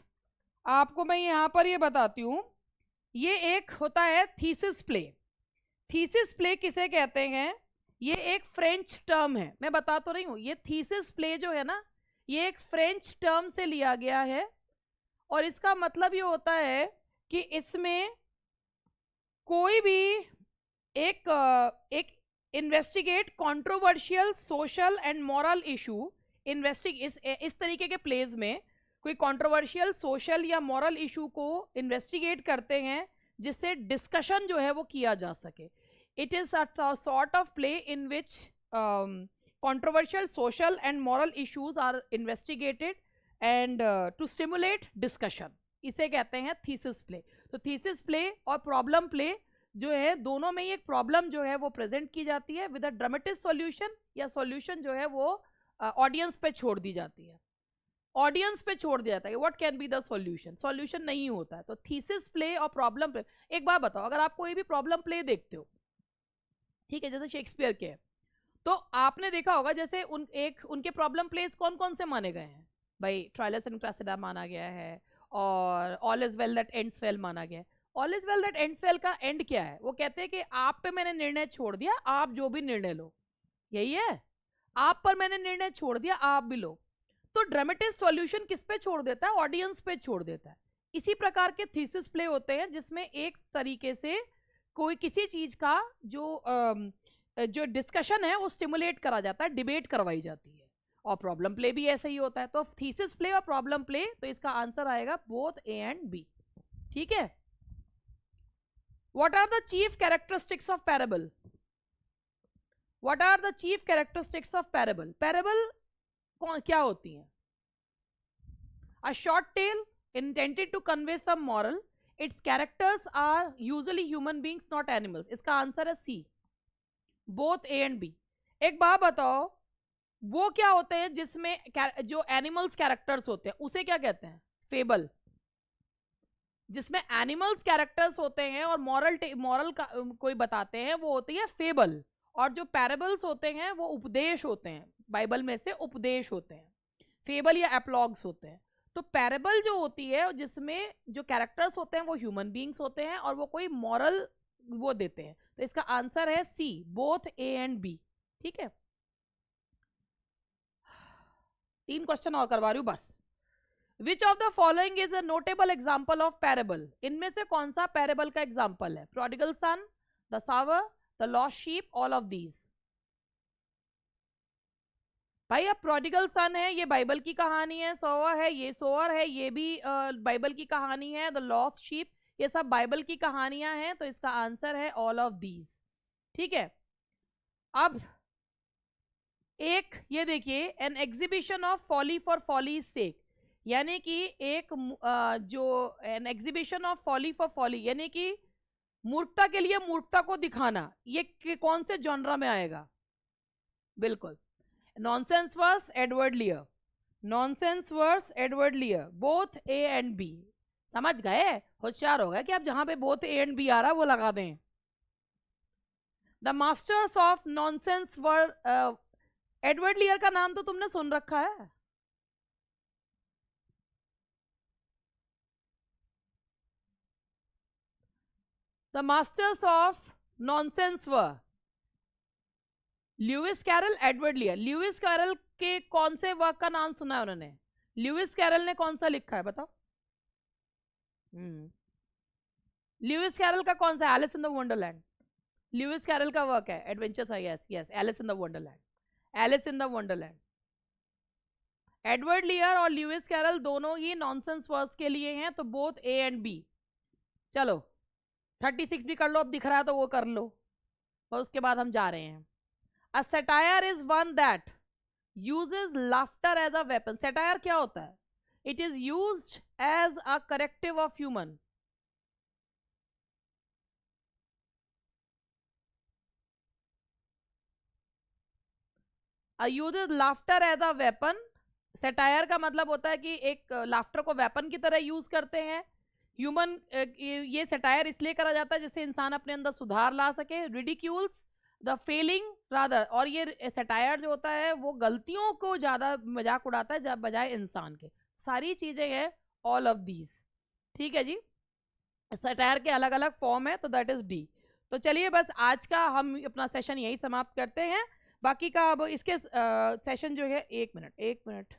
आपको मैं यहां पर ये बताती हूं, ये एक होता है थीसिस प्ले। थीसिस प्ले किसे कहते हैं? ये एक फ्रेंच टर्म है, मैं बता तो रही हूं। ये थीसिस प्ले जो है ना, ये एक फ्रेंच टर्म से लिया गया है और इसका मतलब ये होता है कि इसमें कोई भी एक investigate controversial social and moral issue, इस तरीके के प्लेज में कोई कंट्रोवर्शियल सोशल या मॉरल इशू को इन्वेस्टिगेट करते हैं जिससे डिस्कशन जो है वो किया जा सके। It is a sort of play in which controversial social and moral issues are investigated and to stimulate discussion, इसे कहते हैं थीसिस प्ले। तो थीसिस प्ले और प्रॉब्लम प्ले जो है, दोनों में ही एक प्रॉब्लम जो है वो प्रेजेंट की जाती है विद अ ड्रामेटिक सॉल्यूशन, या सॉल्यूशन जो है वो ऑडियंस पे छोड़ दी जाती है, ऑडियंस पे छोड़ दिया जाता है what can be the solution. Solution नहीं होता है। तो थीसिस प्ले और प्रॉब्लम प्ले, एक बात बताओ, अगर आप कोई भी प्रॉब्लम प्ले देखते हो, ठीक है, जैसे शेक्सपियर के, तो आपने देखा होगा जैसे उनके प्रॉब्लम प्लेस कौन कौन से माने गए हैं भाई? ट्रायलस एंड क्रासिडा माना गया है और all is well that ends well माना गया है। All is well that ends well का एंड क्या है? वो कहते हैं कि आप पे मैंने निर्णय छोड़ दिया, आप जो भी निर्णय लो, यही है, आप पर मैंने निर्णय छोड़ दिया, आप भी लो। तो ड्रामेटिक सॉल्यूशन किस पे छोड़ देता है? ऑडियंस पे छोड़ देता है। इसी प्रकार के थीसिस प्ले होते हैं जिसमें एक तरीके से कोई किसी चीज का जो डिस्कशन है वो स्टिमुलेट करा जाता है, डिबेट करवाई जाती है। और प्रॉब्लम प्ले भी ऐसा ही होता है। तो थीसिस प्ले और प्रॉब्लम प्ले, तो इसका आंसर आएगा बोथ ए एंड बी, ठीक है। What are the chief characteristics of parable? What are the chief characteristics of parable? Parable क्या होती है? A short tale intended to convey some moral. Its characters are usually human beings, not animals. इसका आंसर है C, both A and B. एक बात बताओ, वो क्या होते हैं जिसमें जो एनिमल्स कैरेक्टर्स होते हैं उसे क्या कहते हैं? फेबल. जिसमें एनिमल्स कैरेक्टर्स होते हैं और मॉरल का कोई बताते हैं वो होती है फेबल. और जो पैराबल्स होते हैं वो उपदेश होते हैं, बाइबल में से उपदेश होते हैं, फेबल या एप्लॉग्स होते हैं. तो पैराबल जो होती है जिसमें जो कैरेक्टर्स होते हैं वो ह्यूमन बींग्स होते हैं और वो कोई मॉरल वो देते हैं. तो इसका आंसर है सी, बोथ ए एंड बी. ठीक है, 3 क्वेश्चन और करवा रही हूं बस. Which of the following is a notable example of parable? इनमें से कौन सा पैरेबल का एग्जाम्पल है? Prodigal son, the sower, the lost sheep, all of these. भाई अब प्रोडिगल सन है, ये बाइबल की कहानी है. सोवर है, ये सोवर है, ये भी बाइबल की कहानी है. द लॉस्ट शीप, ये सब बाइबल की कहानियां हैं. तो इसका आंसर है ऑल ऑफ दीज. ठीक है, अब एक ये देखिए, an exhibition of folly for folly sake, यानी कि एक जो an exhibition of folly for folly यानी कि मूर्खता के लिए मूर्खता को दिखाना, ये कौन से जॉनरा में आएगा? बिल्कुल nonsense verse Edward Lear. Nonsense verse Edward Lear, both A and B. समझ गए? होशियार हो गए कि आप जहां पे बोथ ए एंड बी आ रहा है वो लगा दें. The masters of nonsense verse, Edward Lear का नाम तो तुमने सुन रखा है. The masters of nonsense verse Lewis Carroll, Edward Lear. Lewis Carroll के कौन से वर्क का नाम सुना है उन्होंने? ल्यूइस कैरल ने कौन सा लिखा है बताओ? ल्यूइस कैरल का कौन सा? Alice in the Wonderland. Lewis Carroll का वर्क है adventures. Yes yes, Alice in the Wonderland. Alice in the Wonderland. Edward Lear और ल्यूइस कैरल दोनों ही नॉनसेंस वर्क्स के लिए हैं. तो बोथ ए एंड बी. चलो 36 भी कर लो, अब दिख रहा है तो वो कर लो, और उसके बाद हम जा रहे हैं. A satire is one that uses laughter as a weapon. Satire क्या होता है? It is used as a corrective of human. Uses laughter as a weapon. Satire का मतलब होता है कि एक लाफ्टर को वेपन की तरह यूज करते हैं. ह्यूमन, ये सटायर इसलिए करा जाता है जिससे इंसान अपने अंदर सुधार ला सके. रिडिक्यूल्स द फेलिंग रादर, और ये सटायर जो होता है वो गलतियों को ज्यादा मजाक उड़ाता है बजाय इंसान के. सारी चीजें हैं ऑल ऑफ दीज. ठीक है जी, सटायर के अलग अलग फॉर्म है, तो दैट इज डी. तो चलिए बस आज का हम अपना सेशन यही समाप्त करते हैं. बाकी का अब इसके सेशन जो है, एक मिनट